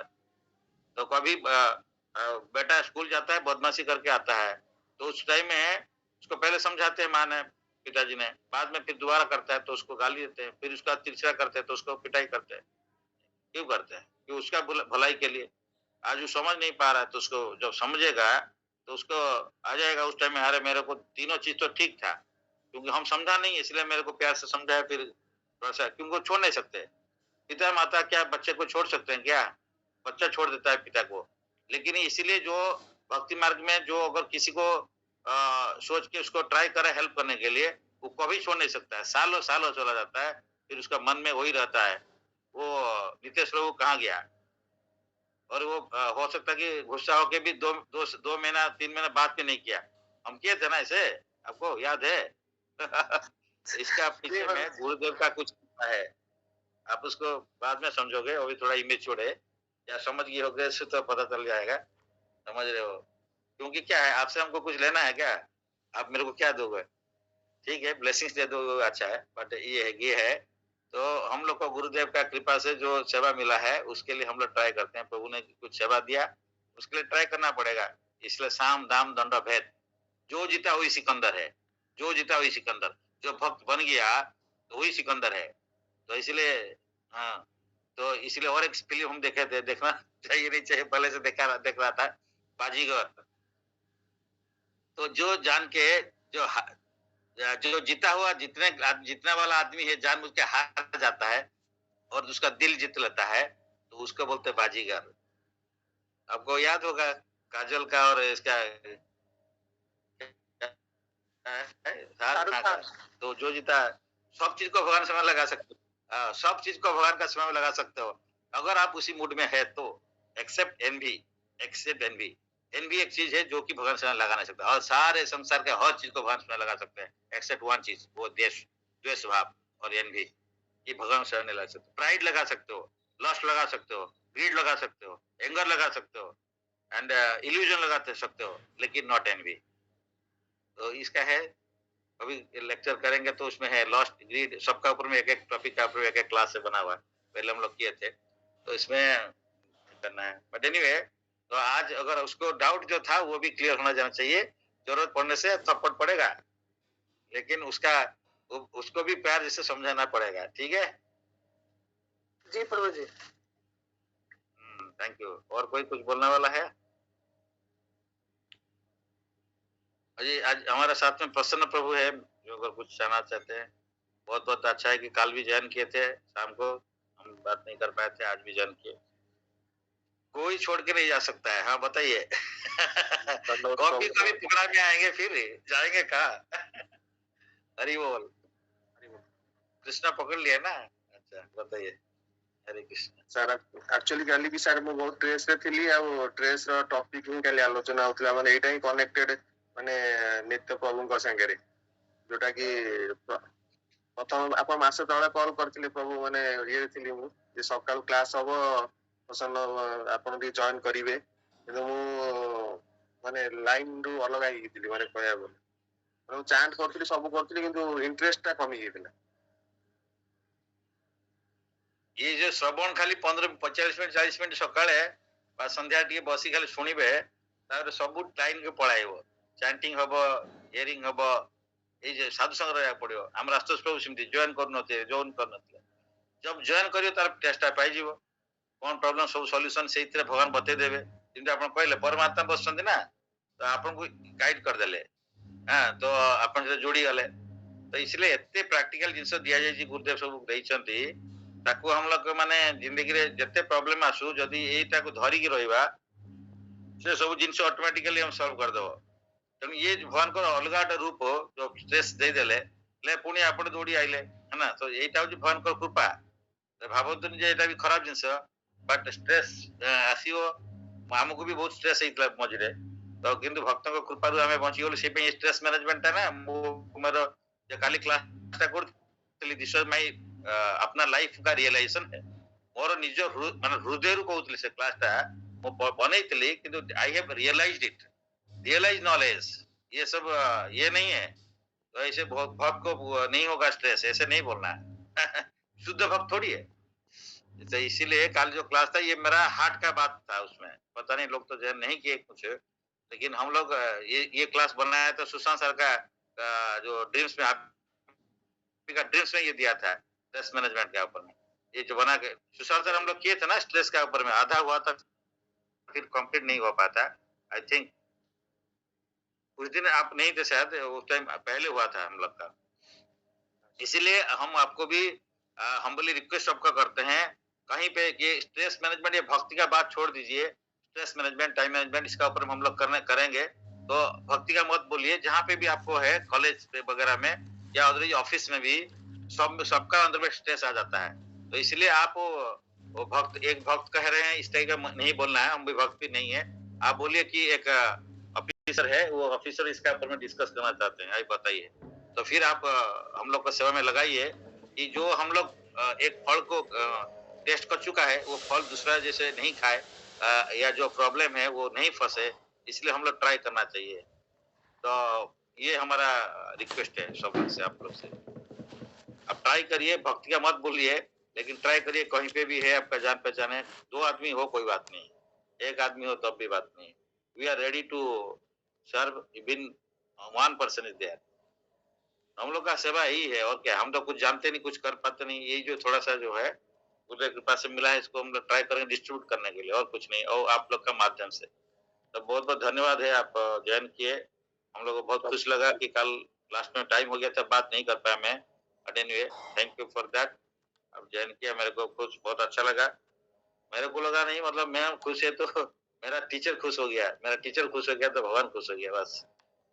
तो कभी बेटा स्कूल जाता है, बदमाशी करके आता है, तो उस टाइम में उसको पहले समझाते हैं माँ ने, पिताजी ने, बाद में फिर दोबारा करता है तो उसको गाली देते हैं, फिर उसका तीसरा करते हैं तो उसको पिटाई करते हैं। क्यों करते हैं? कि उसका भलाई के लिए। आज वो समझ नहीं पा रहा है, तो उसको जब समझेगा तो उसको आ जाएगा उस टाइम में, अरे मेरे को तीनों चीज तो ठीक था, क्योंकि हम समझा नहीं, इसलिए मेरे को प्यार से समझाया, फिर थोड़ा सा, क्योंकि वो छोड़ नहीं सकते। पिता माता क्या बच्चे को छोड़ सकते हैं क्या? बच्चा छोड़ देता है पिता को। लेकिन इसीलिए जो भक्ति मार्ग में जो अगर किसी को सोच के उसको ट्राई करे हेल्प करने के लिए, वो कभी छोड़ नहीं सकता है, सालों सालों चला जाता है, फिर उसका मन में वही रहता है, वो नितेश प्रभु कहाँ गया। और वो हो सकता है कि गुस्सा होके भी 2 महीना 3 महीना बात भी नहीं किया। हम किए थे ना ऐसे, आपको याद है? इसका पीछे में गुरुदेव का कुछ है, आप उसको बाद में समझोगे, अभी थोड़ा इमेच्योर है, या समझ गए होगे इससे तो पता चल जाएगा। समझ रहे हो? क्योंकि क्या है, आपसे हमको कुछ लेना है क्या? आप मेरे को क्या दोगे? ठीक है, ब्लेसिंग्स दे दो, अच्छा है, बट ये है। तो हम लोग को गुरुदेव का कृपा से जो सेवा मिला है, उसके लिए हम लोग ट्राई करते हैं। प्रभु ने कुछ सेवा दिया, उसके लिए ट्राई करना पड़ेगा। इसलिए साम दाम दंड भेद, जो जीता वही सिकंदर है, जो जीता वही सिकंदर। जो भक्त बन गया तो वही सिकंदर है। तो इसलिए, हाँ, तो इसलिए और एक फिल्म हम देखे थे, देखना चाहिए नहीं चाहिए, पहले से देख रहा था, बाजीगर। तो जो जान के, जो जो जीता हुआ, जितने वाला आदमी है, जानबूझ के हार जाता है और उसका दिल जीत लेता है, तो उसको बोलते हैं बाजीगर। आपको याद होगा काजल का और इसका शाहरुख खान का। तो जो जीता, सब चीज को भगवान समय लगा सकते हो, सब चीज को भगवान का समय में लगा सकते हो, अगर आप उसी मूड में है तो। Except envy, except envy. Envy एक चीज है जो कि भगवान समय लगा नहीं सकता, और सारे संसार के हर चीज को भगवान समय लगा सकते हैं, एक्सेप्ट वन चीज, वो देश, द्वेष भाव और एनवी। ये भगवान शरण नहीं लगा सकते। प्राइड लगा सकते हो, लस्ट लगा सकते हो, ग्रीड लगा सकते हो, एंगर लगा सकते हो, एंड इल्यूजन लगा सकते हो, लेकिन नॉट एनवी। तो इसका है, अभी लेक्चर करेंगे तो उसमें है लॉस्ट, ग्रीड, सबका ऊपर में एक एक टॉपिक का ऊपर एक एक क्लास से बना हुआ है, पहले हम लोग किए थे, तो इसमें करना है। बट एनीवे, तो आज अगर उसको डाउट जो था वो भी क्लियर होना जाना चाहिए। जरूरत पड़ने से थप्पड़ पड़ेगा, लेकिन उसको भी प्यार जैसे समझाना पड़ेगा। ठीक है जी प्रभु जी। Thank you. और कोई कुछ बोलने वाला है? अजी आज हमारे साथ में प्रसन्न प्रभु है, जो अगर कुछ कहना चाहते हैं। बहुत बहुत अच्छा है कि कल भी ज्वाइन किए थे, शाम को हम बात नहीं कर पाए थे, आज भी ज्वाइन किए। कोई छोड़ के नहीं जा सकता है। हाँ बताइए। कॉपी कभी टुकड़ा में आएंगे, फिर जाएंगे कहाँ? हरि बोल, हरि बोल। कृष्णा पकड़ लिया ना? अच्छा बताइए। हरे कृष्ण सर, एक्चुअली काली भी सर मु बहुत ट्रेस रे थिली, आ ट्रेस रो टॉपिक ही काली आलोचना होतला, माने एटा ही कनेक्टेड, माने नित्य प्रभु को संगे रे, जोटा कि प्रथम आप मासे तळे कॉल करथिले प्रभु, माने ये थिली मु जे सकाळ क्लास हबो, पसंद आपण भी जॉइन करिवे, किंतु मु माने लाइन रु अलग आई थिली, माने कहया बोल मु चांट करथिली, सब करथिली, किंतु इंटरेस्ट ता कमी गेथिला। ये जो श्रवण खाली 15-45 मिनट 40 मिनट सकाळे बा संध्या टी बसी खाली सुनिबे, तार सब टाइम के पळाइबो, चैंटिंग हबो, हियरिंग हबो, ये जे साधु संग रहा पड़ो आम आस्तोष प्रभु सेमती जॉइन करनते जॉइन करनते जब जॉइन करियो तार टेस्ट पाई जीवो कौन प्रॉब्लम सब सॉल्यूशन से इतरे भगवान बते देबे जिंदा आपण कहले परमात्मा बसछन्ती ना तो आपन को गाइड कर देले हां तो आपन से जोड़ी गले तो इसलिए एते प्रैक्टिकल जिंस दिया जाय जी गुरुदेव सब देइछन्ती ताकू हम लोग माने जिंदगी रे जते प्रॉब्लम आसु जदी एटा को धरी की रहइबा से सब जिंस ऑटोमेटिकली हम सॉल्व कर देबो तेणु ये भगवान को अलग रूप जो स्ट्रेस दे देले ले पुणी आपण दौड़ी आइले है ना तो एटा हो भगवान को कृपा भावतुन जे एटा भी खराब जिंस बट स्ट्रेस आसीओ हमको भी बहुत स्ट्रेस हेतला मझरे तो किंतु भक्त को कृपा रु हमें बची गेल से पे स्ट्रेस मैनेजमेंट है ना मोर जे काली क्लास ता करतली दिस वाज माय अपना लाइफ का रियलाइजेशन है मोर निज माने हृदय रु कहतली से क्लास ता मो बनैतली किंतु I have realized it realize knowledge ये सब ये नहीं है तो ऐसे भक्त को नहीं होगा स्ट्रेस ऐसे नहीं बोलना है शुद्ध भक्त थोड़ी है तो इसीलिए कल जो क्लास था ये मेरा हार्ट का बात था उसमें पता नहीं लोग तो जैन नहीं किए कुछ लेकिन हम लोग ये क्लास बनाया तो सुशांत सर का जो ड्रीम्स में आपका ड्रीम्स में ये दिया था स्ट्रेस मैनेजमेंट के ऊपर में ये जो बना के सुशांत सर हम लोग किए थे ना स्ट्रेस के ऊपर में आधा हुआ था फिर कंप्लीट नहीं हो पाता आई थिंक उस दिन आप नहीं थे शायद उस टाइम पहले हुआ था हम लोग का इसीलिए हम आपको भी हम्बली रिक्वेस्ट आपका करते हैं कहीं पे ये स्ट्रेस मैनेजमेंट या भक्ति का बात छोड़ दीजिए स्ट्रेस मैनेजमेंट टाइम मैनेजमेंट इसका ऊपर हम लोग करेंगे तो भक्ति का मत बोलिए जहाँ पे भी आपको है कॉलेज पे वगैरह में या अदरवाइज ऑफिस में भी सबका अंदर में स्ट्रेस आ जाता है तो इसलिए आप वो भक्त एक भक्त कह रहे हैं इस टाइप का नहीं बोलना है हम भी भक्त भी नहीं है आप बोलिए कि एक ऑफिसर है वो ऑफिसर इसका ऊपर में डिस्कस करना चाहते हैं आई बताइए तो फिर आप हम लोग को सेवा में लगाइए कि जो हम लोग एक फल को टेस्ट कर चुका है वो फल दूसरा जैसे नहीं खाए या जो प्रॉब्लम है वो नहीं फंसे इसलिए हम लोग ट्राई करना चाहिए तो ये हमारा रिक्वेस्ट है सब लोग से आप लोग से आप ट्राई करिए भक्ति का मत बोलिए लेकिन ट्राई करिए कहीं पे भी है आपका जान पहचान है 2 आदमी हो कोई बात नहीं 1 आदमी हो तब भी बात नहीं we are ready to serve even 1 person is there हम लोग का सेवा यही है और क्या हम तो कुछ जानते नहीं कुछ कर पाते नहीं यही जो थोड़ा सा जो है गुरुदेव कृपा से मिला है इसको हम लोग ट्राई करेंगे डिस्ट्रीब्यूट करने के लिए और कुछ नहीं और आप लोग का माध्यम से तो बहुत बहुत धन्यवाद है आप ज्वाइन किए हम लोग को बहुत खुश लगा कि कल लास्ट में टाइम हो गया था बात नहीं कर पाया मैं but anyway thank you for that आप ज्वाइन किया मेरे को कुछ बहुत अच्छा लगा मेरे को लगा नहीं मतलब मैं खुश है तो मेरा टीचर खुश हो गया मेरा टीचर खुश हो गया तो भगवान खुश हो गया बस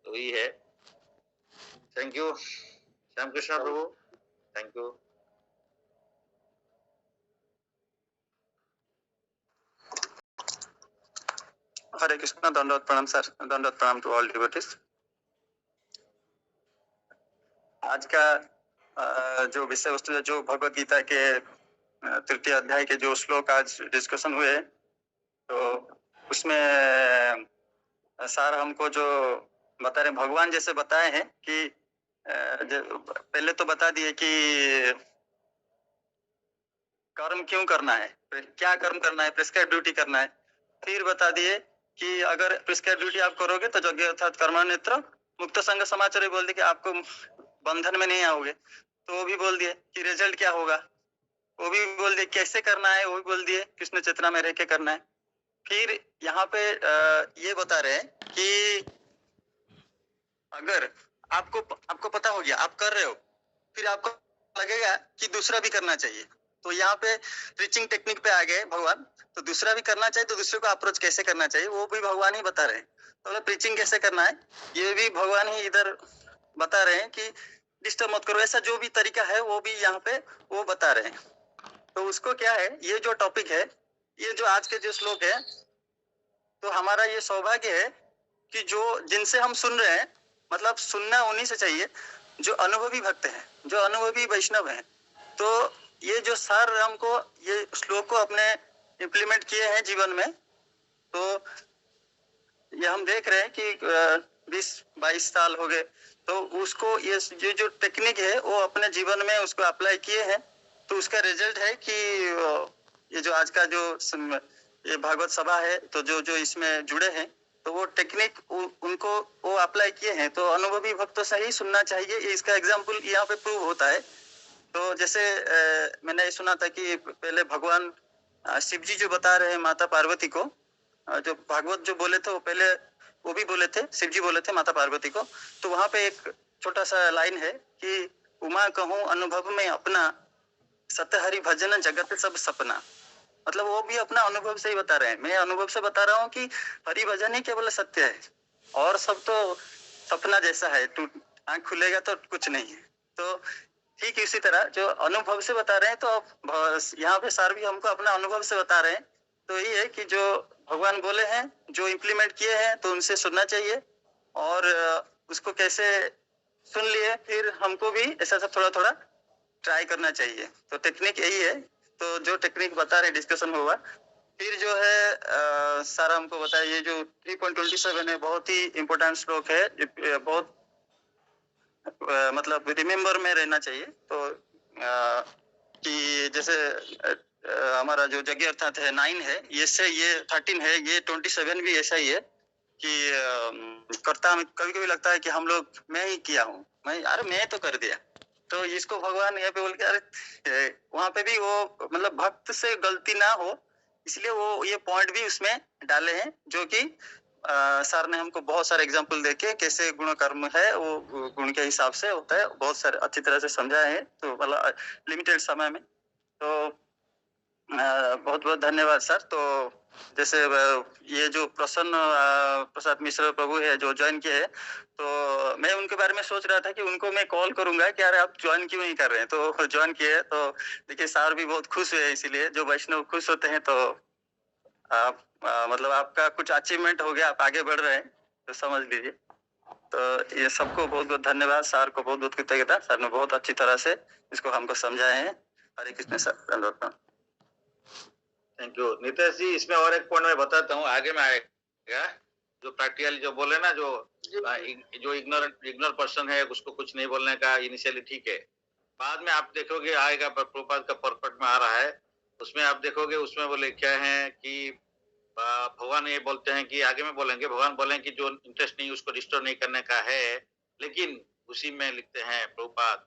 तो यही है thank you Shyam Krishna Prabhu thank you Hare Krishna दंडवत प्रणाम सर दंडवत प्रणाम टू ऑल डिवोटीज आज का जो विषय वस्तु है जो भगवत गीता के 3य अध्याय के जो श्लोक आज डिस्कशन हुए तो उसमें सर हमको जो बता रहे भगवान जैसे बताए हैं कि पहले तो बता दिए कि कर्म क्यों करना है क्या कर्म करना है प्रिस्क्राइब ड्यूटी करना है फिर बता दिए कि अगर प्रिस्क्राइब ड्यूटी आप करोगे तो यज्ञ अर्थात कर्मण्यत्र मुक्त संग समाचार बोल दिए कि आपको बंधन में नहीं आओगे तो वो भी बोल दिए कि रिजल्ट क्या होगा वो भी बोल दिए कैसे करना है वो भी बोल दिए कृष्ण चेतना में रह के करना है फिर यहाँ पे ये बता रहे हैं कि अगर आपको पता हो गया आप कर रहे हो फिर आपको लगेगा कि दूसरा भी करना चाहिए तो यहाँ पे टीचिंग टेक्निक पे आ गए भगवान तो दूसरा भी करना चाहिए तो दूसरे को अप्रोच कैसे करना चाहिए वो भी भगवान ही बता रहे हैं तो प्रीचिंग कैसे करना है ये भी भगवान ही इधर बता रहे हैं कि डिस्टर्ब मत करो ऐसा जो भी तरीका है वो भी यहाँ पे वो बता रहे हैं तो उसको क्या है ये जो टॉपिक है ये जो आज के जो श्लोक है तो हमारा ये सौभाग्य है कि जो जिनसे हम सुन रहे हैं मतलब सुनना उन्हीं से चाहिए जो अनुभवी भक्त हैं जो अनुभवी वैष्णव हैं तो ये जो सर हमको ये श्लोक को अपने इम्प्लीमेंट किए हैं जीवन में तो ये हम देख रहे हैं कि 20-22 साल हो गए तो उसको ये जो टेक्निक है वो अपने जीवन में उसको अप्लाई किए हैं तो उसका रिजल्ट है कि ये जो आज का जो ये भागवत सभा है तो जो इसमें जुड़े हैं तो वो टेक्निक उनको वो अप्लाई किए हैं, तो अनुभवी भक्तों से ही सुनना चाहिए। इसका एग्जाम्पल यहाँ पे प्रूव होता है। तो जैसे मैंने ये सुना था कि पहले भगवान शिव जी जो बता रहे हैं माता पार्वती को, जो भागवत जो बोले थे वो पहले वो भी बोले थे, शिव जी बोले थे माता पार्वती को। तो वहां पे एक छोटा सा लाइन है कि उमा कहूँ अनुभव में अपना, सत हरि भजन जगत सब सपना। मतलब वो भी अपना अनुभव से ही बता रहे हैं। मैं अनुभव से बता रहा हूँ कि हरि भजन ही केवल सत्य है, और सब तो सपना जैसा है, तू आंख खुलेगा तो कुछ नहीं है। तो ठीक इसी तरह जो अनुभव से बता रहे हैं, तो अब यहाँ पे सर भी हमको अपना अनुभव से बता रहे हैं। तो यही है कि जो भगवान बोले हैं, जो इम्प्लीमेंट किए हैं, तो उनसे सुनना चाहिए, और उसको कैसे सुन लिए फिर हमको भी ऐसा सब थोड़ा थोड़ा ट्राई करना चाहिए। तो टेक्निक यही है। तो जो टेक्निक बता रहे डिस्कशन होगा। फिर जो है सर हमको बताया, ये जो 3.27 है बहुत ही इम्पोर्टेंट श्लोक है, बहुत मतलब रिमेम्बर में रहना चाहिए। तो कि जैसे हमारा जो यज्ञ अर्थात है 9 है, ये से ये 13 है, ये 27 भी ऐसा ही है कि कर्ता में कभी कभी लगता है कि हम लोग मैं ही किया हूँ, मैं तो कर दिया। तो इसको भगवान यहाँ पे बोल के अरे वहां पे भी वो मतलब भक्त से गलती ना हो, इसलिए वो ये पॉइंट भी उसमें डाले हैं, जो कि सर ने हमको बहुत सारे एग्जांपल देके कैसे गुण कर्म है वो गुण के हिसाब से होता है, बहुत सारे अच्छी तरह से समझाए हैं। तो मतलब लिमिटेड समय में। तो बहुत बहुत धन्यवाद सर। तो जैसे ये जो प्रसन्न प्रसाद मिश्र प्रभु है जो ज्वाइन किए हैं, तो मैं उनके बारे में सोच रहा था कि उनको मैं कॉल करूंगा कि अरे आप ज्वाइन क्यों नहीं कर रहे हैं। तो ज्वाइन किए, तो देखिए सर भी बहुत खुश हुए। इसीलिए जो वैष्णव खुश होते हैं, तो आप मतलब आपका कुछ अचीवमेंट हो गया, आप आगे बढ़ रहे हैं, तो समझ लीजिए। तो ये सबको बहुत बहुत धन्यवाद, सर को बहुत बहुत कृतज्ञता। सर ने बहुत अच्छी तरह से इसको हमको समझाए हैं। Hare Krishna sir. Thank you Nitesh ji. इसमें और एक पॉइंट मैं बताता हूँ, आगे में आएगा। जो प्रैक्टिकली जो बोले ना, जो इग्नोर पर्सन है उसको कुछ नहीं बोलने का इनिशियली ठीक है, बाद में आप देखोगे आएगा, प्रभुपाद का परपट में आ रहा है, उसमें आप देखोगे, उसमें बोले क्या है कि भगवान ये बोलते हैं कि आगे में बोलेंगे, भगवान बोलेंगे कि जो इंटरेस्ट नहीं उसको डिस्टर्ब नहीं करने का है, लेकिन उसी में लिखते हैं प्रभुपाद,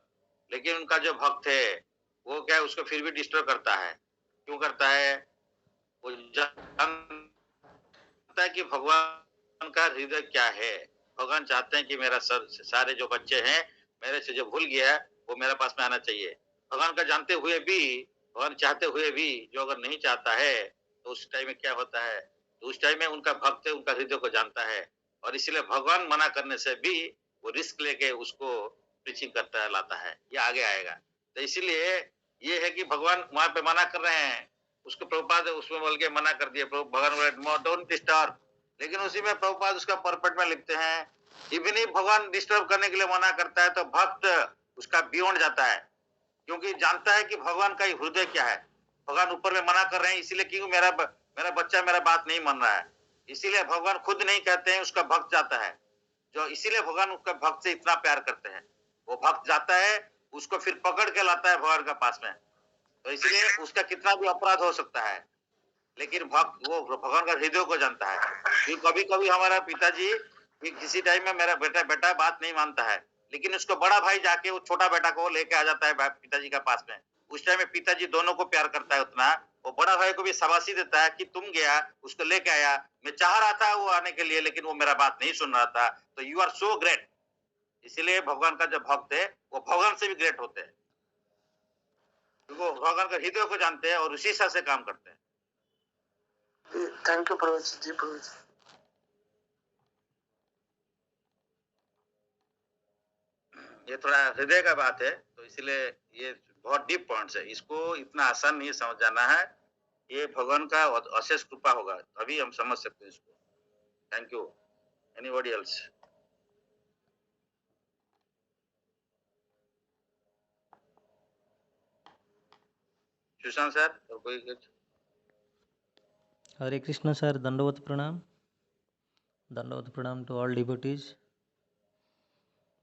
लेकिन उनका जो भक्त है वो क्या है, उसको फिर भी डिस्टर्ब करता है। क्यों करता है? वो जानता है कि भगवान का हृदय क्या है। भगवान चाहते हैं कि मेरा सारे जो बच्चे हैं मेरे से जो भूल गया वो मेरे पास में आना चाहिए। भगवान का जानते हुए भी, भगवान चाहते हुए भी जो अगर नहीं चाहता है, तो उस टाइम में क्या होता है, तो उस टाइम में उनका भक्त उनका हृदय को जानता है, और इसलिए भगवान मना करने से भी वो रिस्क लेके उसको प्रीचिंग करता है, लाता है। ये आगे आएगा। तो इसीलिए ये है कि भगवान वहां पे मना कर रहे हैं, उसको प्रभुपाद उसमें बोल के मना कर दिया, भगवान डोंट डिस्टर्ब, लेकिन उसी में प्रभुपाद उसका परपट में लिखते हैं इवन ही भगवान डिस्टर्ब करने के लिए मना करता है तो भक्त उसका बियॉन्ड जाता है, क्योंकि जानता है कि भगवान का हृदय क्या है। भगवान ऊपर में मना कर रहे हैं इसलिए क्यों मेरा बच्चा मेरा बात नहीं मान रहा है, इसीलिए भगवान खुद नहीं कहते हैं, उसका भक्त जाता है। जो इसीलिए भगवान उसका भक्त से इतना प्यार करते हैं, वो भक्त जाता है, उसको फिर पकड़ के लाता है भगवान के पास में। तो इसलिए उसका कितना भी अपराध हो सकता है, लेकिन भक्त वो भगवान का हृदय को जानता है। कभी कभी हमारा पिताजी किसी टाइम में मेरा बेटा बात नहीं मानता है, लेकिन उसको बड़ा भाई जाके वो छोटा बेटा को लेके आ जाता है पिताजी के पास में। उस टाइम में पिताजी दोनों को प्यार करता है उतना, वो बड़ा भाई को भी शाबाशी देता है कि तुम गया उसको लेके आया, मैं चाह रहा था वो आने के लिए, लेकिन वो मेरा बात नहीं सुन रहा था, तो यू आर सो ग्रेट। इसीलिए भगवान का जो भक्त है वो भगवान से भी ग्रेट होते हैं, वो भगवान का हृदय को जानते हैं और उसी हिसाब से काम करते हैं। थैंक यू प्रभु जी। प्रभु जी ये थोड़ा हृदय का बात है, तो इसलिए ये बहुत डीप पॉइंट्स है, इसको इतना आसान नहीं समझ जाना है। ये भगवान का अशेष कृपा होगा तभी हम समझ सकते हैं इसको। Thank you. Anybody else? Sushant sir और कोई कुछ? हरे कृष्ण सर, दंडवत प्रणाम to all devotees.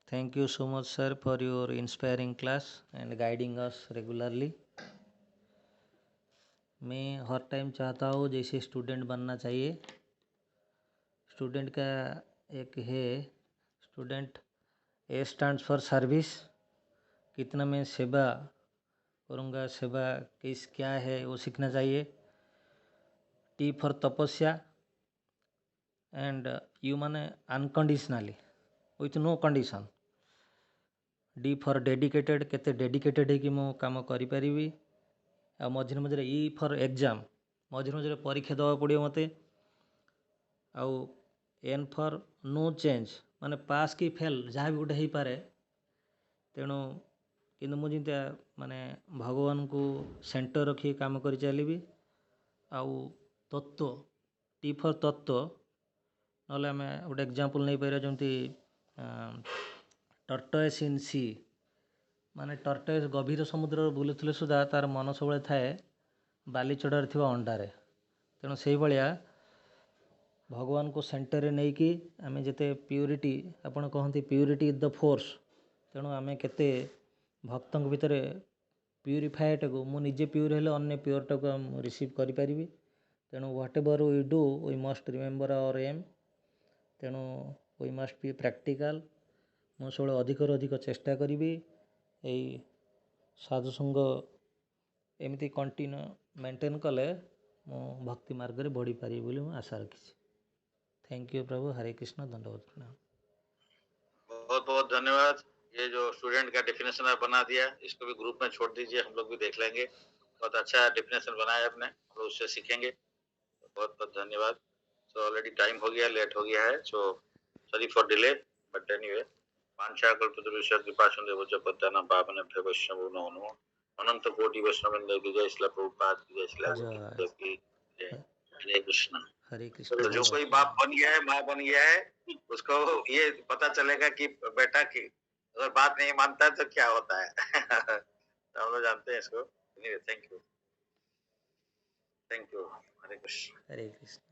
Thank you so much sir for your inspiring class and guiding us regularly. मैं हर टाइम चाहता हूँ जैसे स्टूडेंट बनना चाहिए। स्टूडेंट का एक है student A stands for service, कितना मैं सेवा करूँगा, सेवा किस क्या है वो सीखना चाहिए। T for tapasya and U माने unconditionally with no condition. D for dedicated, केते डेडिकेटेड है कि मो काम करिपारिबी। आ मझिरे मझिरे ई फॉर एग्जाम, मझिरे मझिरे परीक्षा देवा पड़ियो मते। आउ एन फॉर नो चेंज, माने पास कि फेल जहाँ भी गोटे हो पारे। तेणु किंतु मुझे माने भगवान को सेंटर रखी काम कर चलिए। आउ तत्व, टी फॉर तत्व, ना आम गोटे एग्जांपल नहीं पार जमी टर्टोइस इन सी, माने टर्टोइस गभीर समुद्र बुलुले सुधा तार मन सब थाए बालीचड़ार थी अंडारे। तेणु से भाया भगवान को सेंटर नहीं कि आम जिते प्यूरिटी, आपड़ कहते प्यूरिटी इज द फोर्स। तेणु आम केते भक्त भितर प्यूरीफाएटा को मुझे प्यूर हेले अन्य प्यूरटा को रिसीव करें। तेणु whatever we do we must remember our aim. तेणु वी मस्ट बी प्रैक्टिकल। मु सब अधिक अधिक चेष्टा करी यही साधुसंग एमती कंटिन्यू मेंटेन कले मु भक्ति मार्ग में बढ़ी पारि बोली मु आशा रखी। थैंक यू प्रभु। हरे कृष्ण। दंडवत प्रणाम। बहुत बहुत धन्यवाद। ये जो स्टूडेंट का डेफिनेशन आप बना दिया, इसको भी ग्रुप में छोड़ दीजिए, हम लोग भी देख लेंगे। बहुत अच्छा डेफिनेशन बनाया आपने, हम लोग उससे सीखेंगे। बहुत बहुत धन्यवाद। सो ऑलरेडी टाइम हो गया, लेट हो गया है, so sorry for delay, but anyway वांछा कल्पतरुभ्यश्च कृपासिन्धुभ्यो च पतितानां पावनेभ्यो वैष्णवो नमो नमः। अनंत कोटि वैष्णववृंद की जय। श्रील प्रभुपाद की जय। श्रील गोविंद की जय। हरे कृष्ण। हरे कृष्ण। तो जो कोई बाप बन गया है, माँ बन गया है, उसको ये पता चलेगा कि बेटा की अगर बात नहीं मानता है तो क्या होता है। तो हम लोग जानते हैं इसको। Thank you, thank you. Hare Krishna. Hare Krishna.